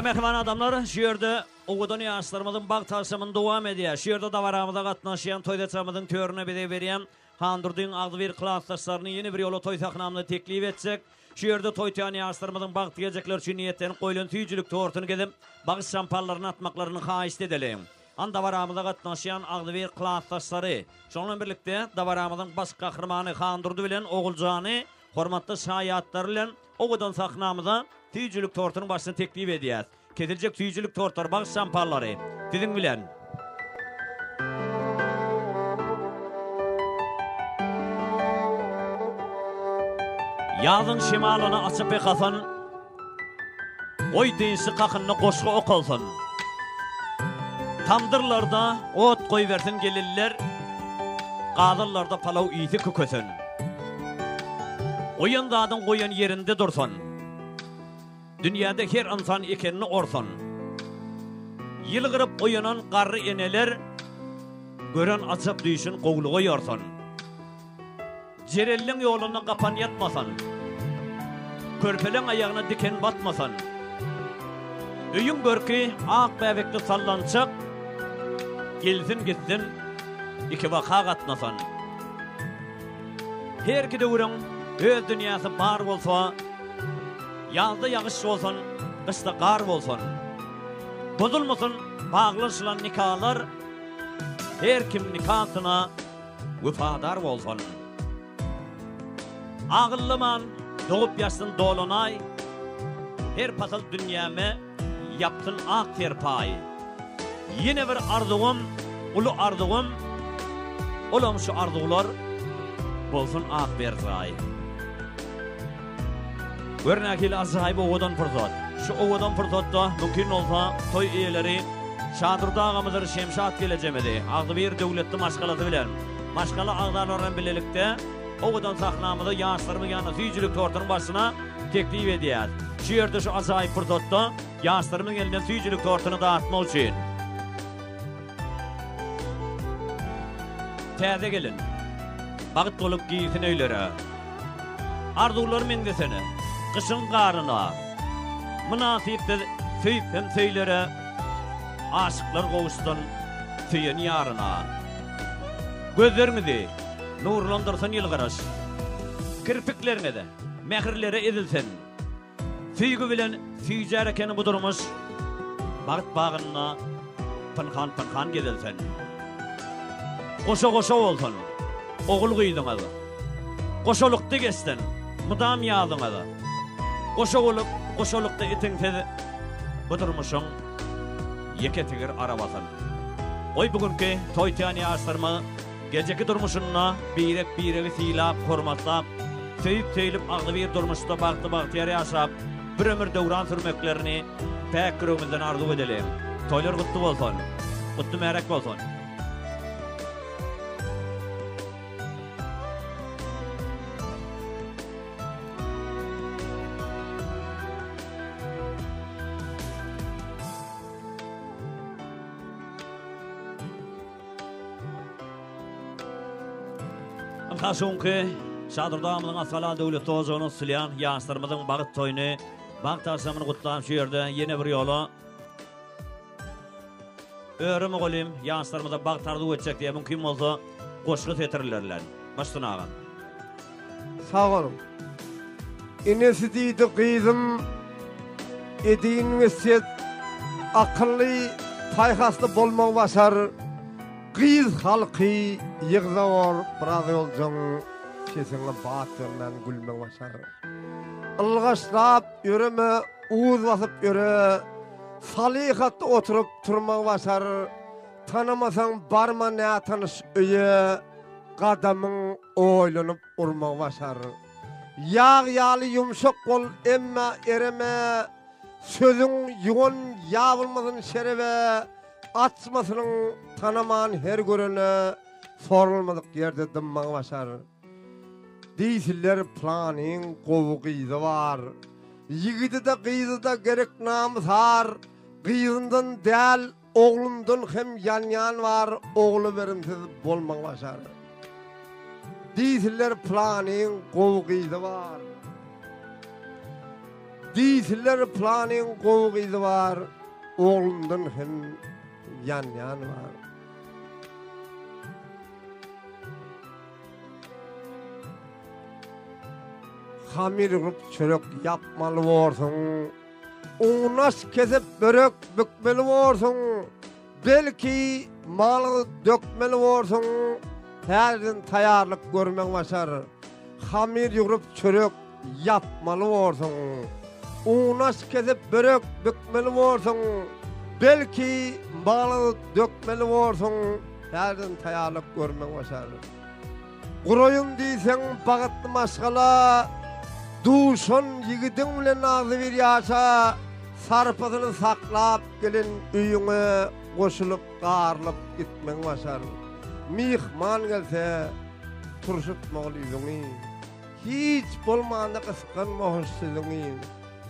mehman adamlar, şu yerde oğudan yaşlarımızın bak tasımın devam ediyor. Şu yerde davaramıza katnaşıyan, toydaçamızın törüne bide veriyen, Handurdun ağzı bir klaslaşlarını yeni bir yola toy takınamını teklif etsek, şu yerde toytayan yaşlarımızın bak diyecekler için niyetten koyulun tüycülük tortunu gidip, bağış şamparlarını atmaklarını haist edelim. An davaramıza katnaşıyan ağzı bir klaslaşları, şonunla birlikte davaramızın baş kahramanı Handurdu bilen oğulcanı, hormatlı şayatları bilen oğudan takınamıza tüycülük tortunun başını teklif ediyor. Kedilecek tüycülük tortları bağış şamparları. Dedin bilen. Yazın şimalını açıp ekasın, oy dinsi kakınını koşku okulsun. Tamdırlarda ot koy versin gelirler, qadırlarda palav iyisi kükösün. Oyun dadın koyun yerinde dursun. Dünyada her insan ekenini orsun. Yılgırıp oyunun qarrı eneler, gören açıp düşün qoğluğu yorsun. Cerellin yoluna kapan yatmasan, körpelen ayağına diken batmasan, öyün görki ağ bebekli sallanacak, gelsin gitsin iki vaka katmasan. Her ki de uğran öz dünyası bar olsa, yazda yağış olsun, kışta kar olsun. Bozulmasın bağlaşılan nikahlar, her kim nikahına vefadar olsun. Ağıllıman doğup yaşsın dolunay, her pasal dünyame yaptın ak terpay. Yine bir arzuğum, ulu arzuğum, olam şu arzuğlar bolsun ak berzay. Örnekil azayb oğudan fırsat. Şu oğudan fırsatta mümkün olsa toy üyeleri Şadırda ağamızır Şemşat geleceğimedi. Ağdı bir devletli maşgalatı bilen. Maşgala ağdarların bilelikte oğudan sahnamızı yaşlarımın yanına tüycülük tortunun başına teklif ediyor. Şu yerde şu azayb fırsatta yaşlarımın elinden tüycülük tortunu dağıtmak için. Təze gelin. Bağıt dolup giysin öylere. Arzular mendesene. Kışın qarına. Münasipte söyüp hem söylere. Aşıklar kovuştan tüyen yarına. Gözlerinizi nurlandırsın yılgaraş. Kirpiklerine de mehirlere edilsin. Süygü bilen süycer ekeni budurmuş. Bağıt bağınına pınhan gedilsin. Koşa olsun, oğul kıydın adı. Koşolukta geçtin, mıdam yağdın adı. Koşolukta itin tezi, budurmuşun, yeke tigir arabasın. Oy bugünkü toytayan yaşlarımı, geceki durmuşunla, birek silap, hormatlap, söyüp ağlı bir durmuşta baktı yer yaşap, bir ömür devran sürmeklerini pek kürümüzden arzu edelim. Toylar kutlu olsun, kutlu merek olsun. Kaşunki Şadırdağımızın asfala devlet tozunu silyan yaşlarımızın bağıt toyunu bağ taşlamını kutlayım şu yerde yeni bir yolu öğrümü olayım yaşlarımıza bağ tardı geçecek diye mümkün olsa koşku tetirirlerler. Baştın ağam. Sağ olun. İnesi deydi kızım ediğin veset akıllı taykaslı bolmak başar. Kız halkı yığzavor biraz yolcun kesinle batırından gülmek başar. Ilgaşlap yürüme, uğuz basıp yürü, salihatlı oturup turmak başar. Tanımasan barma ne tanış öye, kadamın oylanıp urmak başar. Yağ yumuşak kol emme ereme, sözün yoğun yağılmasın şerebe, açmasının tanıman her görene sorulmadık yerde dımmağı başar. Değişiller planın kovu kıyızı var. Yigidi de kıyızı da gerek namız har. Kıyızından del oğlundan hem yan var. Oğlu verimsiz bolmağı başar. Değişiller planın kovu kıyızı var. Disiler planin qoğuydu var. Oğlundan hem yan var. Hamir grup çörek yapmalı bolsun. Unas kesip börek bükmeli bolsun. Belki malı dökmeli bolsun. Herden tayarlık görmek başar. Hamir grup çörek yapmalı bolsun. Unas kesip börek bükmeli bolsun. Belki malı dökmeli bolsun. Herden tayarlık görmek başar. Guroyun diysen bagıtlı maskala. Duşun yigitin bilen ağzı bir yaşa, sarpasını saklap gelin üyüne koşulup qarlıp gitmen başar. Mihman gelse turşutmalı yüzüni, hiç bolmanda kıskan hoşsuzuni,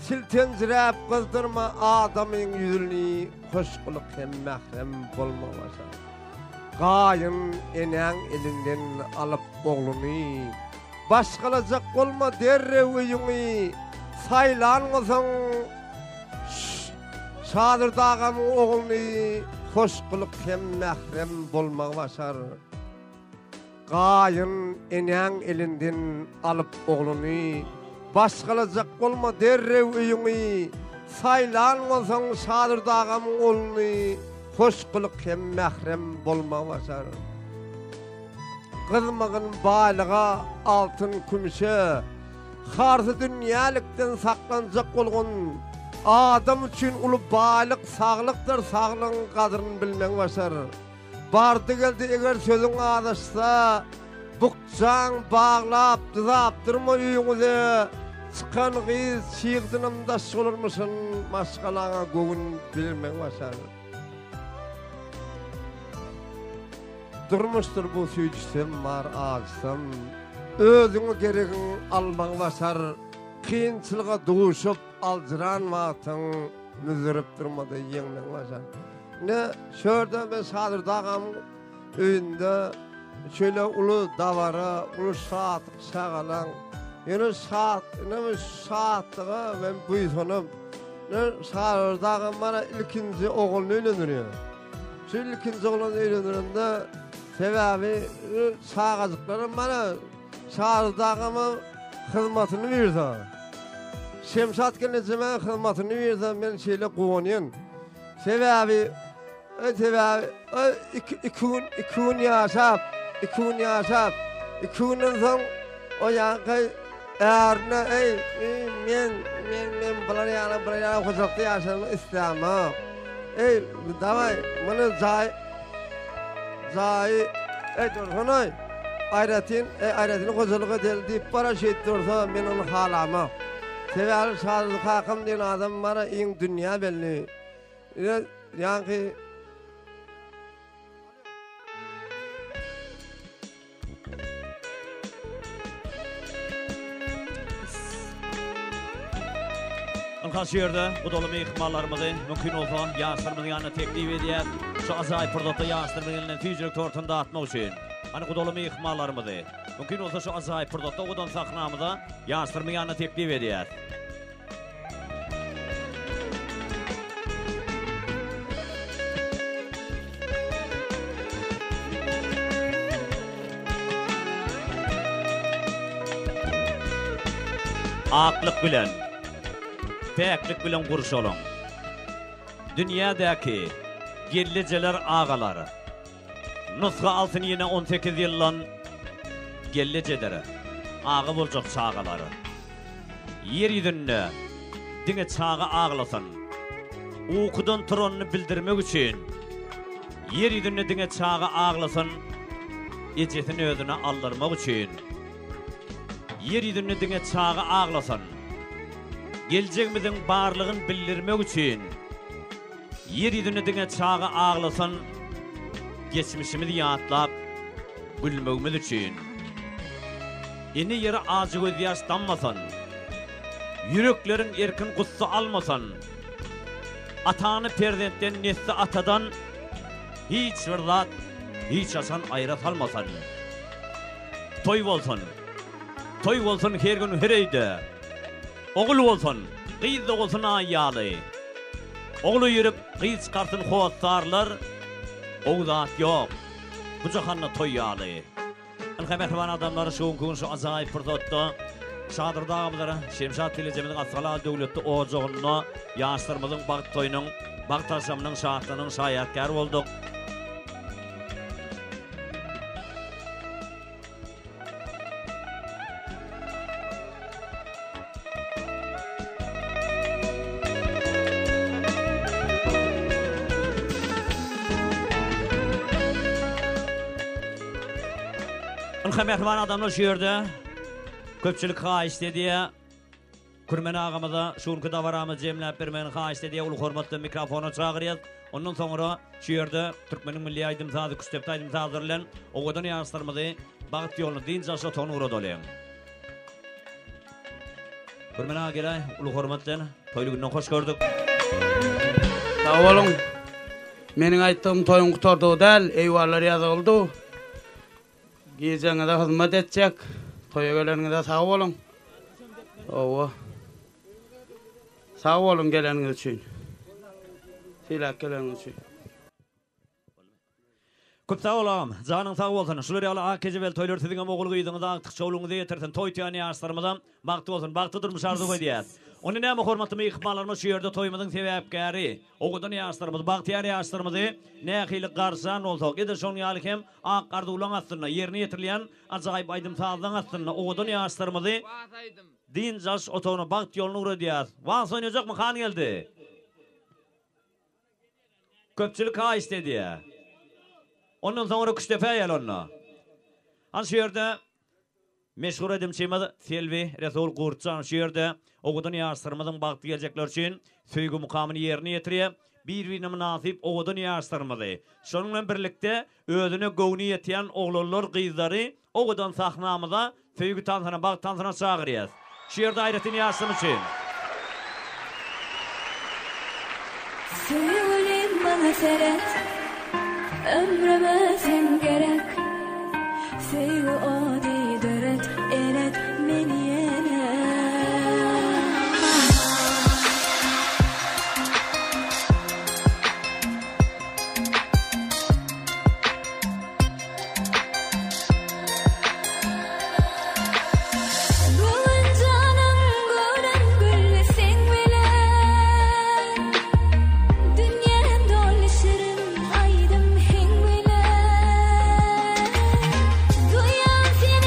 silten zirap kızdırma adamın yüzünü, hoşkuluk hem mahrem bolma başar. Gayın enen elinden alıp oğlunu, başkalacak olma derrev üyüni, saylanmasın Şadır dağam oğlunu, hoş kılıp hem mahrem bolmak başar. Gayın enen elinden alıp oğlunu, başkalacak olma derrev üyüni, saylanmasın şadır dağam oğlunu, hoş kılıp hem mahrem bolmak başar. Kızmağın balığa altın kümüşe, harsı dünyalıktan saklanacak olgun, adam için ulu balık sağlıktır, sağlığın kadrını bilmen başar. Bardı geldi eğer sözün adaşsa, bukcan bağlap, dızaptırma üyünüze, çıkan kız çiğdinimdaş olurmuşsun, maşkalana göğün bilmen başar. Durmuştur bu süycüsem var ağzım, özünü gereğin alman başar, kıyınçılığa doğuşup alcıran vaatın, müzürüp durmadı yenmen başar. Ne şurada ben sadır dağım öyünde, şöyle ulu davara, ulu saat sağalan, yine saat, ne saatlığa ben buysunum, ne sadır dağım bana ilkinci oğulunu öğlendiriyor. Şu ilkinci oğulunu öğlendirinde, sebebi sağacıklarım bana çağırdağıma hizmetini verdi. Şemşat gelince ben hizmetini verdi, ben şeyle kuvonuyum. Sebebi iki gün yaşap, iki günden son o yankı eğerine men bular yana huzurda yaşamak istemem. Davay, bana Zai, dursunay, ayretini kozuluğa del deyip para şey dursa men onu halama. Sever sağlık hakkım diyen adam bana en dünya belli. Yani Alkas yerde bu dolma ihmallarımızı mümkün olsa yaşlarımızın yanına teklif ediyor. Şu azay pırdatta yaşlarımızın yanına tüycülük tortunda atmak için. Hani bu dolma ihmallarımızı mümkün olsa şu azay pırdatta odan sahnamıza yaşlarımızın yanına teklif ediyor. Aklık bilen, peklik bilen kurşolun. Dünyadaki gelleceler ağaları. Nuska altın yine 18 yıllan gelleceleri. Ağa bulacak çağaları. Yer yüzünde dine çağı ağlasın. Uykudan tronunu bildirmek için. Yer yüzünde dine çağı ağlasın. Ecetin özüne aldırmak için. Yer yüzünde dine çağı ağlasın. Geleceğimizin barlığın bildirmek için. Yer yüzünde dine çağı ağlasın. Geçmişimizi yağıtlap gülmemiz için. Yeni yere ağacı göz yaşlanmasın. Yüreklerin erkin kutsu almasın. Atanı perzentten nesli atadan hiç bir zat, hiç asan ayrat almasın. Toy olsun her gün her eyde. Oğul olsun, Qyz olsun ayyalı. Oğlu yürüp qyz kartın hoattarlar. O zat yok. Bu cahanna toyyalı. Mehriban adamları şoňkun şu azaýyp fırsatda Şadyr dağımlara Şemşat Telejeminin Asgala döwletli ojagyna ýaşlarymyzyň bagt toýunyň bagt taşamynyň şahatlynyň şaýatkary boldyk. Mehriban adamlar şu ýerde köpçülik haýyş diýe Kürmen agamyza şuňky dawaramyzy jemläp bermeni haýyş diýe uly hormatly mikrofona çagyrýar. Ondan soňra şu ýerde Türkmeniň milli aýdym sady küçtep aýdym sadyrylan owadan ýaşlarymyzy bagt ýoluny din jaşa tonugra dolan. Kürmen agara uly hormatly toýly günden hoş gördük. Sag bolun. Meniň aýtdygym toýun gutardy däl, eýwarlar ýazyldy. Giyeceğine de hizmet edecek. Toya gelenine de sağ olun. Owa. Sağ olun geleniniz için. Silak geleniniz için. Köp sağ olam. Janyň sağ bolsun. Şular ýaly akejebel toýlar siziň ogul gyýdyňyzda aktyk çowluňyzy ýetirsen toý ýany ýaşlarymyzdan bagty bolsun. Bagty durmuş arzuw edýär. Onu näme hormatly mehmanlarymyz şu ýerde toýmyzyň sebäpkäri. Ogudan ýaşlarymyz, bagty ýany ýaşlarymyzy nähili garşan bolsak, ede şoň ýaly hem ak garduwlaň astyna ýerine ýetirilýän ajaýyp aýdym saýdan astyna ogudan ýaşlarymyzy din jaş otony bagty ýoluny uradýar. Wans oýnajakmy kan geldi? Köpçülik ha istedi. Ondan soňra küçtefe ýaly onna. An şu ýerde meşhur edim çeýmez Selvi Resul Gurçan şu ýerde ogudan ýaşlarymyzyň bagty geljekler üçin söýgü mukamyny ýerine ýetirýär. Bir-birine münasip ogudan ýaşlarymyzy. Şonuň bilen birlikde özüne gowny ýetýän oglanlar, gyzlary ogudan sahnamyza söýgü tansana bagt tansana çagyrýar. Şu ýerde aýratyny ýaşsym üçin. Söýlelim bana seret, ömrüme sen gerek. Söýgü ody döret, elet meni ýene. Duyan seni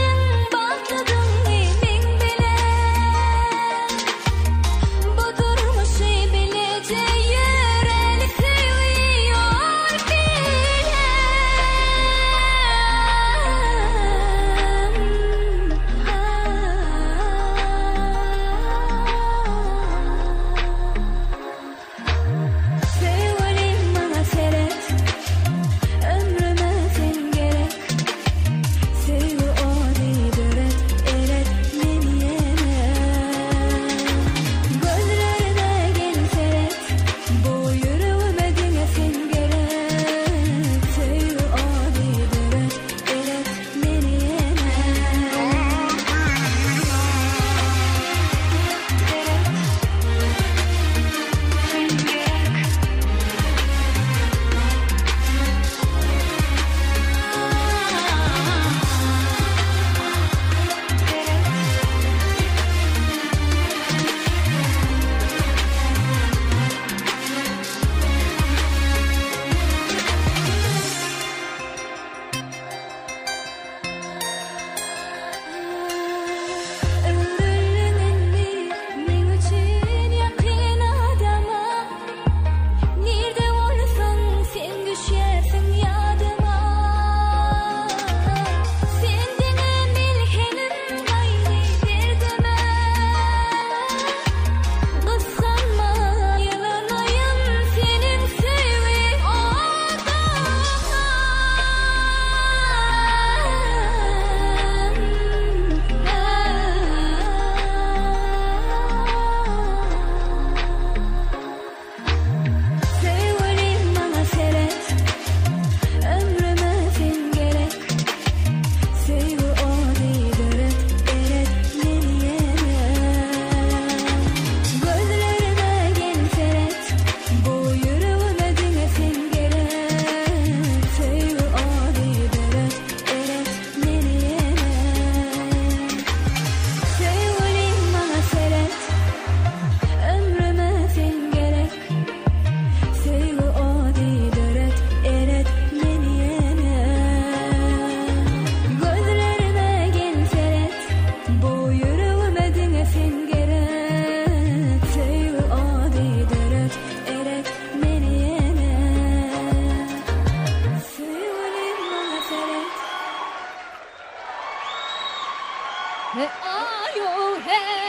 Ayo hey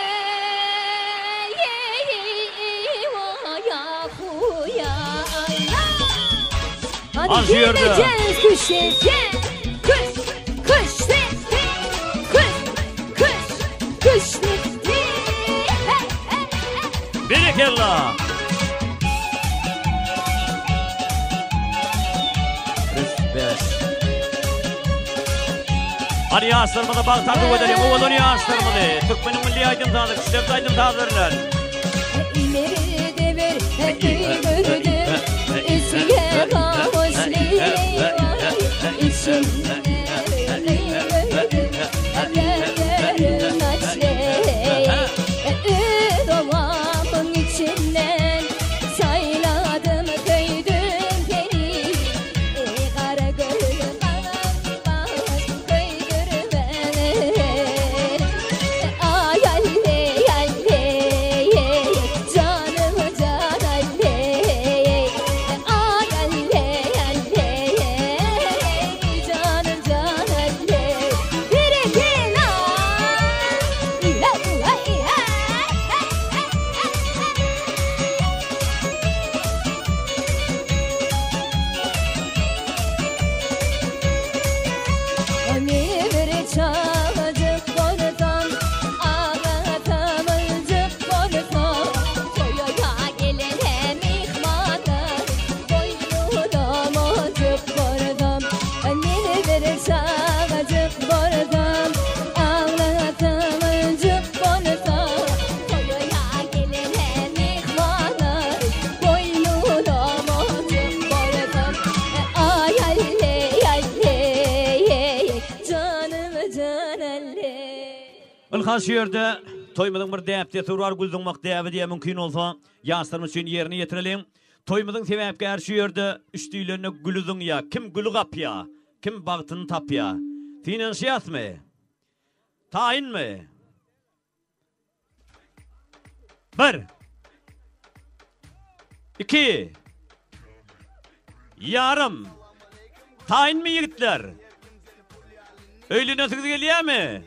wa ya huya hadi geleceğiz kuşacağız kuş Berekella. Hadi yastırmadı bağtardı ödelim. O onu yastırmadı. Türkmenin milli aydınlandık. İşte aydınlandırırlar. İleri de ver, gördüm. İçine kavuşlayım. İçine gördüm. Ellerim açlayım. Doğamın içinden sayladım, köydüm geri. Kara gölüm ağlamaz, köydür beni. Ay alle, alle, canım can alle. Ay alle, alle, canım can alle. Bir gel çağcık bordan, ağlatamıcık bordan. Toyoya gelene mihmana, boynu damacık bordan. Anneni bir çağcık bordan, ağlatamıcık bordan. Toyoya gelene mihmana, boynu damacık bordan. Ay alle, alle, canım can alle. Ilhas yerde toymudun bir däpde turar guldunmak däbi diye mümkün olsa yastırmız için yerini yetirelim. Toymudun sebäpkär şu yerde üstüýlerine gülüdün ya. Kim gülü gapya? Kim bagtyny tapya? Finansiyat mı? Tayin mi? Bir. İki. Yarım. Tayin mi yigitler? Öyle nasıl geliyor mi?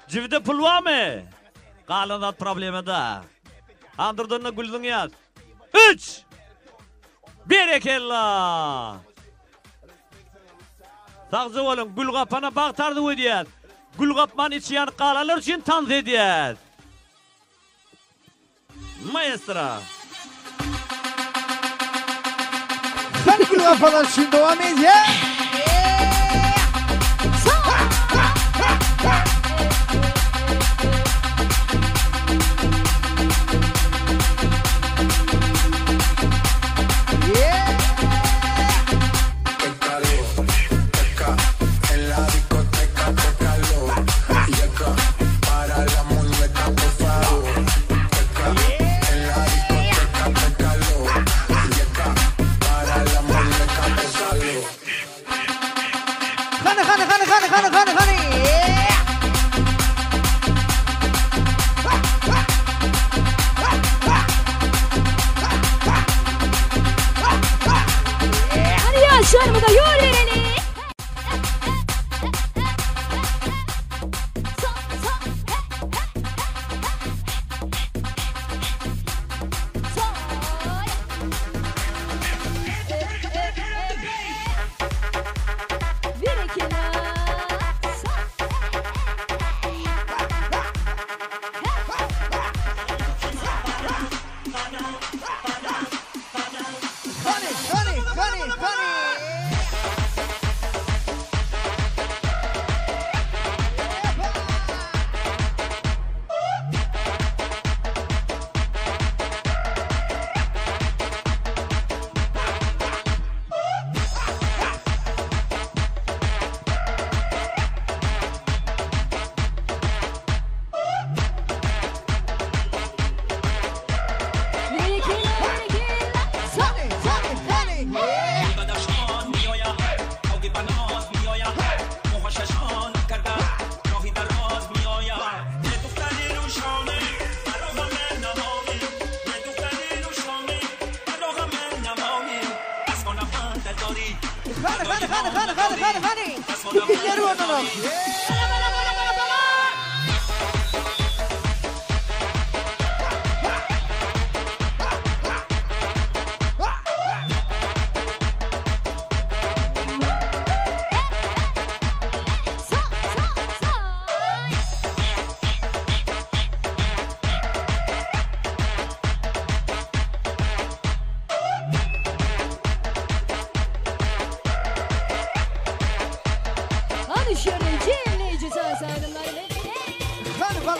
Civde pul var mı? Kalanat problemi da. Andırdığına güldün yaz. 3. Berekella. Sağcı olun. Gül kapana baktardı o diyez. Gül kapman içiyen kalalar için tanz ediyez. Maestra. Sen gül kapalar için devam et ya. Şarmı da yol vereni.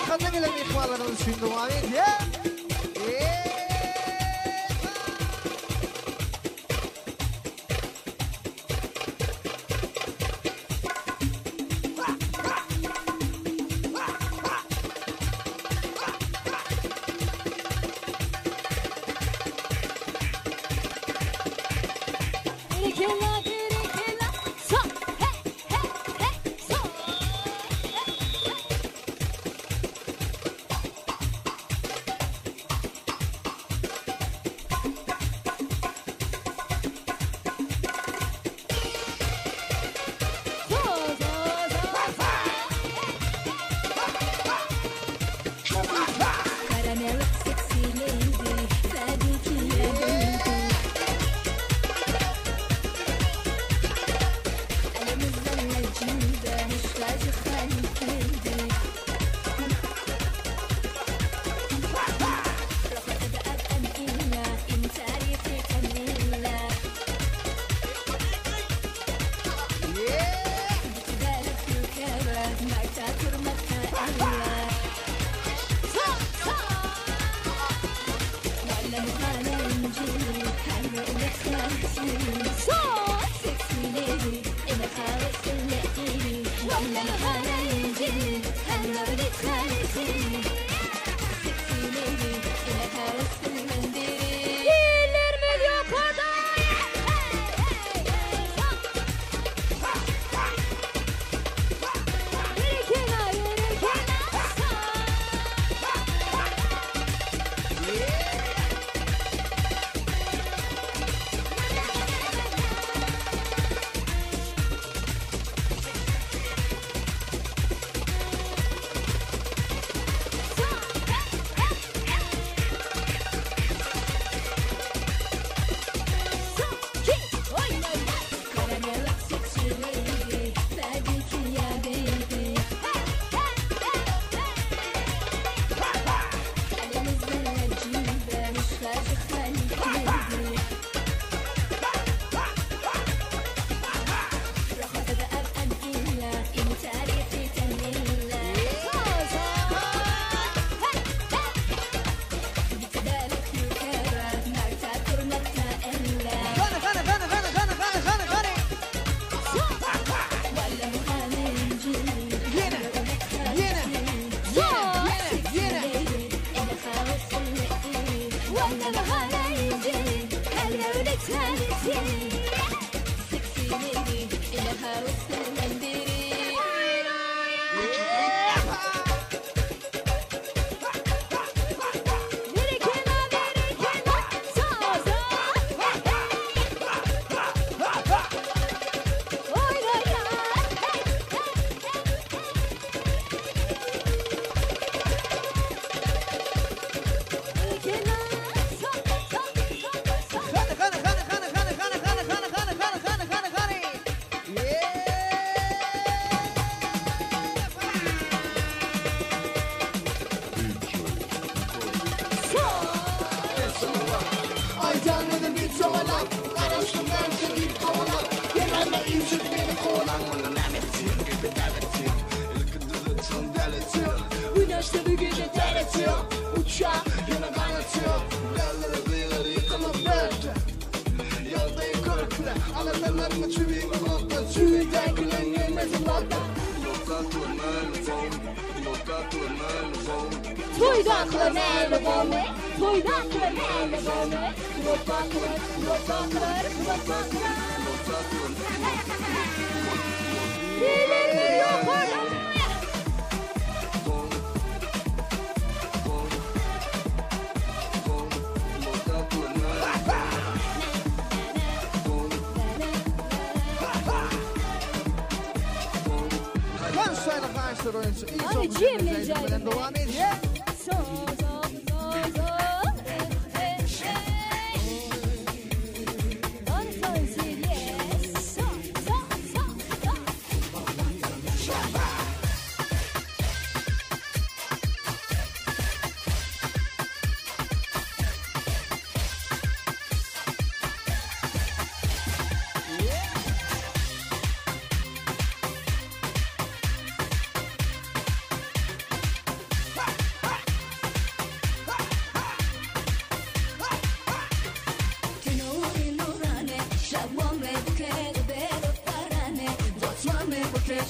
Arkandan gelen ihbarlarınız için devam ediyor.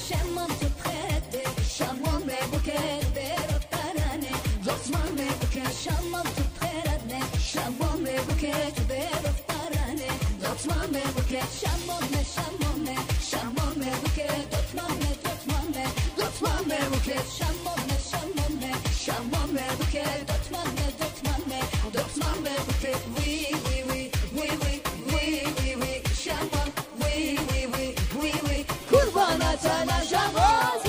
شمم تو خده شمم بوکه برو ترانه لطمم بوکه شمم تو خده شمم بوکه برو ترانه لطمم بوکه شمم شمم بوکه لطمم بوکه شمم بوکه لطمم بوکه وی وی وی وی وی وی وی وی شمم وی وی وی وی وی قربان sana şamam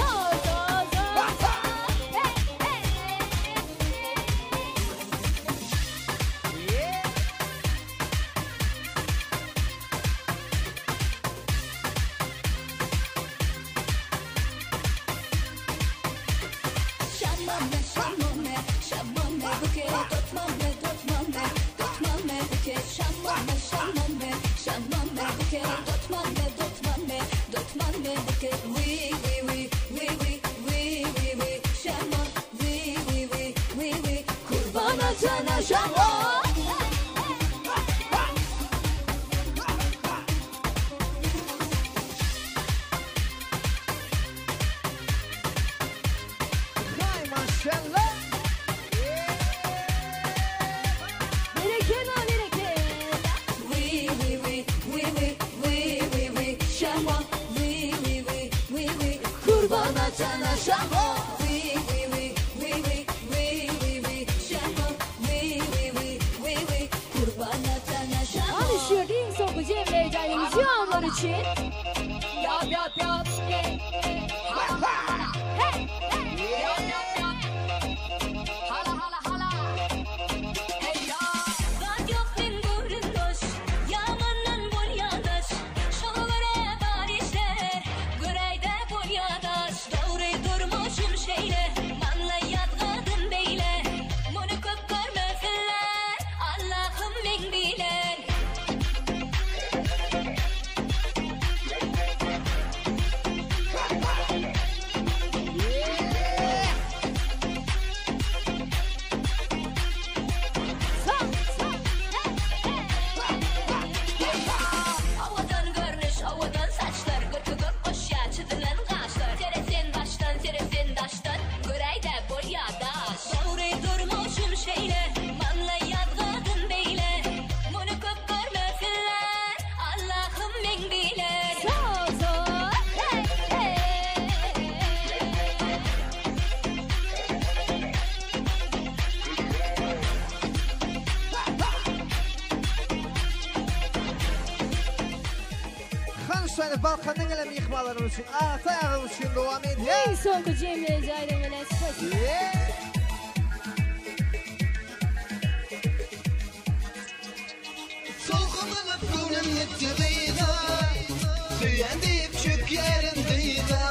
sana şamam Hay maşallah. Kurbana sana şamam Alışverdiğin sokucu evlerden ziyanlar için yap yap yap hey hey yap yap yap hala hala hala hey ya Radyo bin görünmüş yamandan bol yadaş şovere barişler göreyde bol yadaş doğru durmuşum şeyle manla yadgadım beyle bunu köp görmesinler Allah'ım ben bilen Havadan görünüş, havadan saçlar Götügüp hoşya, çıdılan kaşlar Teresen daştan Göreyde bol yadaş Doğru durmuşum şeyle Manla yadgadın beyle Bunu köp görmesinler Allah'ım ben bilen hey hey Hanşayını Balkan'ın elem yıkmalarımız için, ata ayağımız için devam ediyor. En sokucu evlerden spesifik Solğumanıp gönlüm yettiriğine Süyendip çök yerindeyine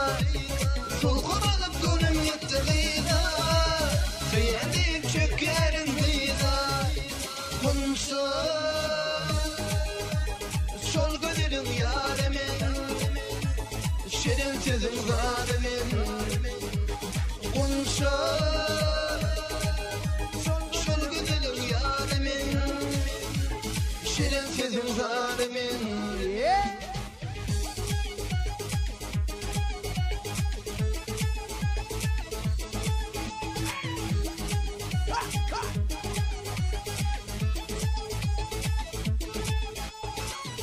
Solğumanıp gönlüm yettiriğine Süyendip çök yerindeyine Konuşsa Şol gönlüm yaremin Şirin sözüm zalimin Konuşsa Şol gönlüm yaremin Şirin sözüm zalimin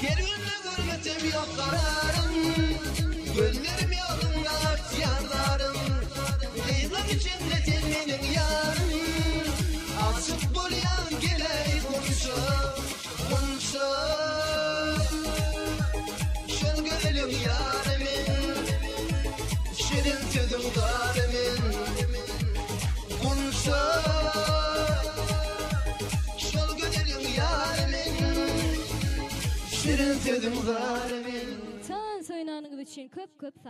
Yerine hürmetim yok kararım Gönlerim yolunda art yanlarım Leylam içinde tenmenin yarım Açık buraya geley konuşa Şol gönlüm yaremin Şirin sözüm zalimin Konuşa Şol gönlüm yaremin Şirin sözüm zalimin Tan soynanığı için köp